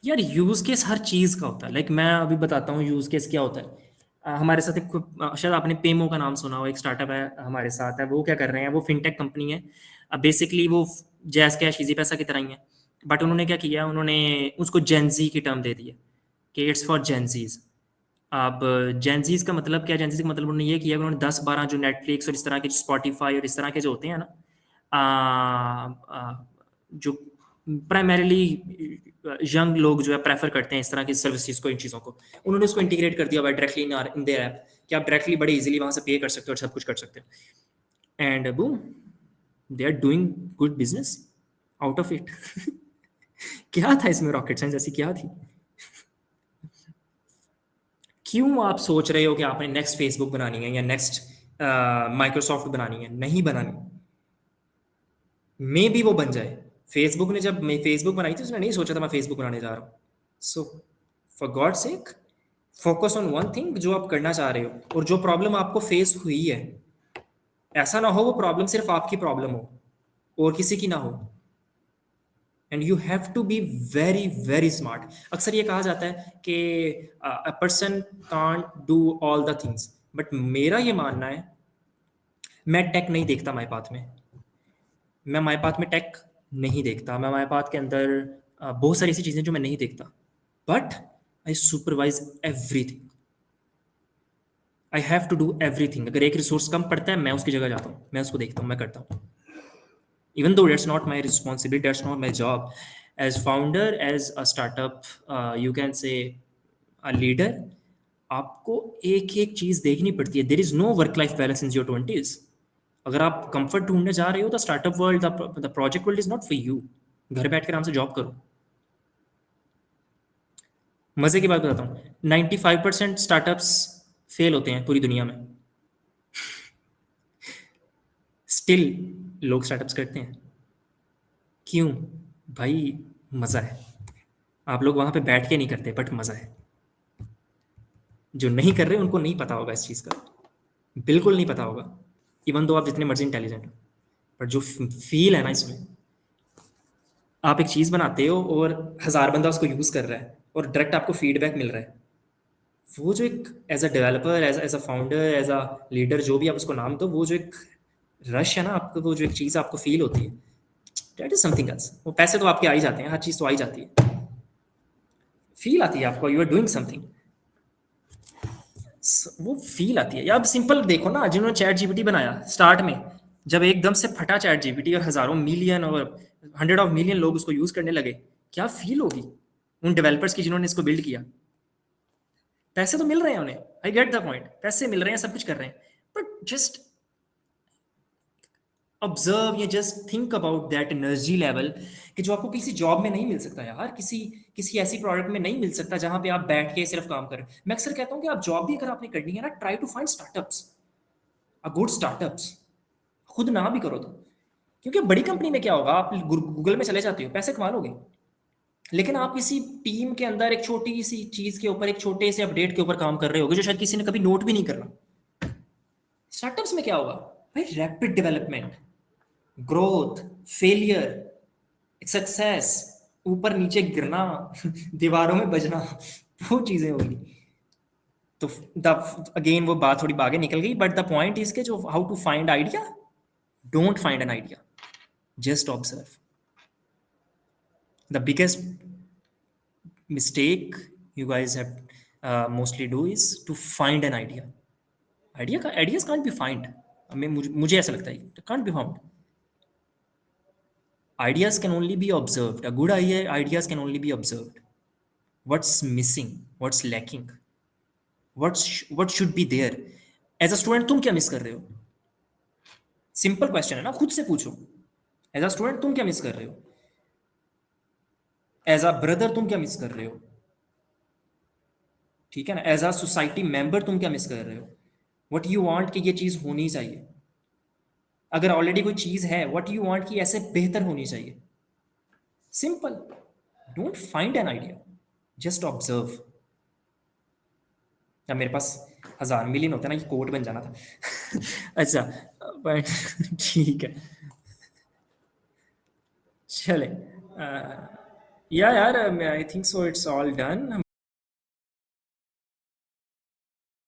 Speaker 1: यार, यूज केस हर चीज का होता है। लाइक मैं अभी बताता हूँ यूज केस क्या होता है। हमारे साथ एक शायद आपने पेमो का नाम सुना हो, एक स्टार्टअप है हमारे साथ है, वो क्या कर रहे हैं, वो फिनटेक कंपनी है। बेसिकली वो जैस कैश इजी पैसा की तरह ही है, बट उन्होंने क्या किया, उन्होंने उसको जेंजी की टर्म दे दी है कि इट्स फॉर जेंजीज। अब जेंजीज का मतलब क्या, जेंजीज का मतलब उन्होंने ये किया कि उन्होंने 10-12 जो नेटफ्लिक्स और इस तरह के जो स्पॉटिफाई और इस तरह के जो होते हैं ना, जो प्राइमरीली यंग लोग जो है प्रेफर करते हैं इस तरह की सर्विसेज को, इन चीज़ों को, उन्होंने उसको इंटीग्रेट कर दिया हुआ डायरेक्टली इन देयर ऐप, कि आप डायरेक्टली बड़े इजीली वहाँ से पे कर सकते हो और सब कुछ कर सकते हो। And boom, they are doing good business out of it. क्या था इसमें रॉकेट साइंस ऐसी क्या थी। क्यों आप सोच रहे हो कि आपने नेक्स्ट फेसबुक बनानी है या नेक्स्ट माइक्रोसॉफ्ट बनानी है, नहीं बनानी। मे भी वो बन जाए। फेसबुक ने जब मैं फेसबुक बनाई थी, उसने नहीं सोचा था मैं फेसबुक बनाने जा रहा हूँ। So for God sake, focus on one thing जो आप करना चाह रहे हो, और जो प्रॉब्लम आपको फेस हुई है ऐसा ना हो वो प्रॉब्लम सिर्फ आपकी प्रॉब्लम हो और किसी की ना हो। And you have to be very very smart. अक्सर ये कहा जाता है कि a person can't do all the things, but मेरा ये मानना है, मैं टेक नहीं देखता माई पाथ में। मैं माई पाथ में टेक नहीं देखता। मैं माई पाथ के अंदर बहुत सारी ऐसी चीज़ें जो मैं नहीं देखता, but I supervise everything. I have to do everything. अगर एक रिसोर्स कम पड़ता है, मैं उसकी जगह जाता हूँ, मैं उसको देखता हूँ, मैं करता हूँ। Even though that's not my responsibility, that's not my job. As founder, as a startup, you can say a leader, आपको एक एक चीज देखनी पड़ती है। There is no work life balance in your twenties. अगर आप कंफर्ट ढूंढने जा रहे हो, the startup world, the project world is not for you. घर बैठ कर आराम से जॉब करो। मजे की बात बताता हूँ, 95% स्टार्टअप्स फेल होते हैं पूरी दुनिया में। स्टिल लोग स्टार्टअप्स करते हैं। क्यों? भाई, मजा है। आप लोग वहां पे बैठ के नहीं करते, बट मजा है। जो नहीं कर रहे उनको नहीं पता होगा इस चीज़ का, बिल्कुल नहीं पता होगा। इवन दो आप जितने मर्जी इंटेलिजेंट हो, बट जो फील है ना इसमें, आप एक चीज़ बनाते हो और 1000 बंदा उसको यूज़ कर रहा है और डायरेक्ट आपको फीडबैक मिल रहा है। वो जो एक as a developer, as a founder, as a leader, जो भी आप उसको नाम दो, वो जो एक रश है ना आपको, वो जो एक चीज़ आपको फील होती है, दैट इज समथिंग एल्स। वो पैसे तो आपके आ ही जाते हैं, हर चीज़ तो आ ही जाती है, फील आती है आपको, यू आर डूइंग समथिंग। वो फील आती है। या आप सिंपल देखो ना, जिन्होंने चैट जीपीटी बनाया स्टार्ट में, जब एकदम से फटा चैट जीपीटी और हजारों मिलियन और 100 ऑफ मिलियन लोग उसको यूज करने लगे, क्या फील होगी उन डेवलपर्स की जिन्होंने इसको बिल्ड किया? पैसे तो मिल रहे हैं उन्हें, आई गेट द पॉइंट, पैसे मिल रहे हैं, सब कुछ कर रहे हैं, बट जस्ट ऑब्जर्व, ये just think about that energy level, कि जो आपको किसी जॉब में नहीं मिल सकता यार, किसी किसी ऐसी प्रोडक्ट में नहीं मिल सकता जहां पे आप बैठ के सिर्फ काम करें। मैं अक्सर कहता हूँ कि आप जॉब भी अगर आपने करनी है ना, try to find startups, a good startups. खुद ना भी करो तो, क्योंकि बड़ी कंपनी में क्या होगा, आप गूगल में चले जाते हो, पैसे कमा लोगे, लेकिन आप किसी टीम के अंदर एक छोटी सी चीज के ऊपर, एक छोटे से अपडेट के ऊपर काम कर रहे होगे, जो शायद किसी ने कभी नोट भी नहीं करना। स्टार्टअप्स में क्या होगा भाई? Rapid development, growth, failure, success, ऊपर नीचे गिरना, दीवारों में बजना, वो चीजें होगी। तो द अगेन वो बात थोड़ी आगे निकल गई, बट द पॉइंट इज के जो how to find idea, don't find an idea, just observe. The biggest mistake you guys have mostly do is to find an idea. Ideas can't be find. I mean, मुझे ऐसा लगता है, it can't be found. Ideas can only be observed. A good idea, ideas can only be observed. What's missing? What's lacking? What should be there? As a student, तुम क्या miss कर रहे हो? Simple question है ना, खुद से पूछो। एज अ स्टूडेंट तुम क्या मिस कर रहे हो? एज अ ब्रदर तुम क्या मिस कर रहे हो? ठीक है ना, एज अ सोसाइटी मेंबर तुम क्या मिस कर रहे हो? वट यू वांट कि ये चीज होनी चाहिए। अगर ऑलरेडी कोई चीज है, वट यू वांट कि ऐसे बेहतर होनी चाहिए। Simple. Don't find an idea, just observe. या मेरे पास 1000 मिलियन होता ना, ये कोट बन जाना था। अच्छा, बट ठीक है, चले। या यार, आई think so it's all done.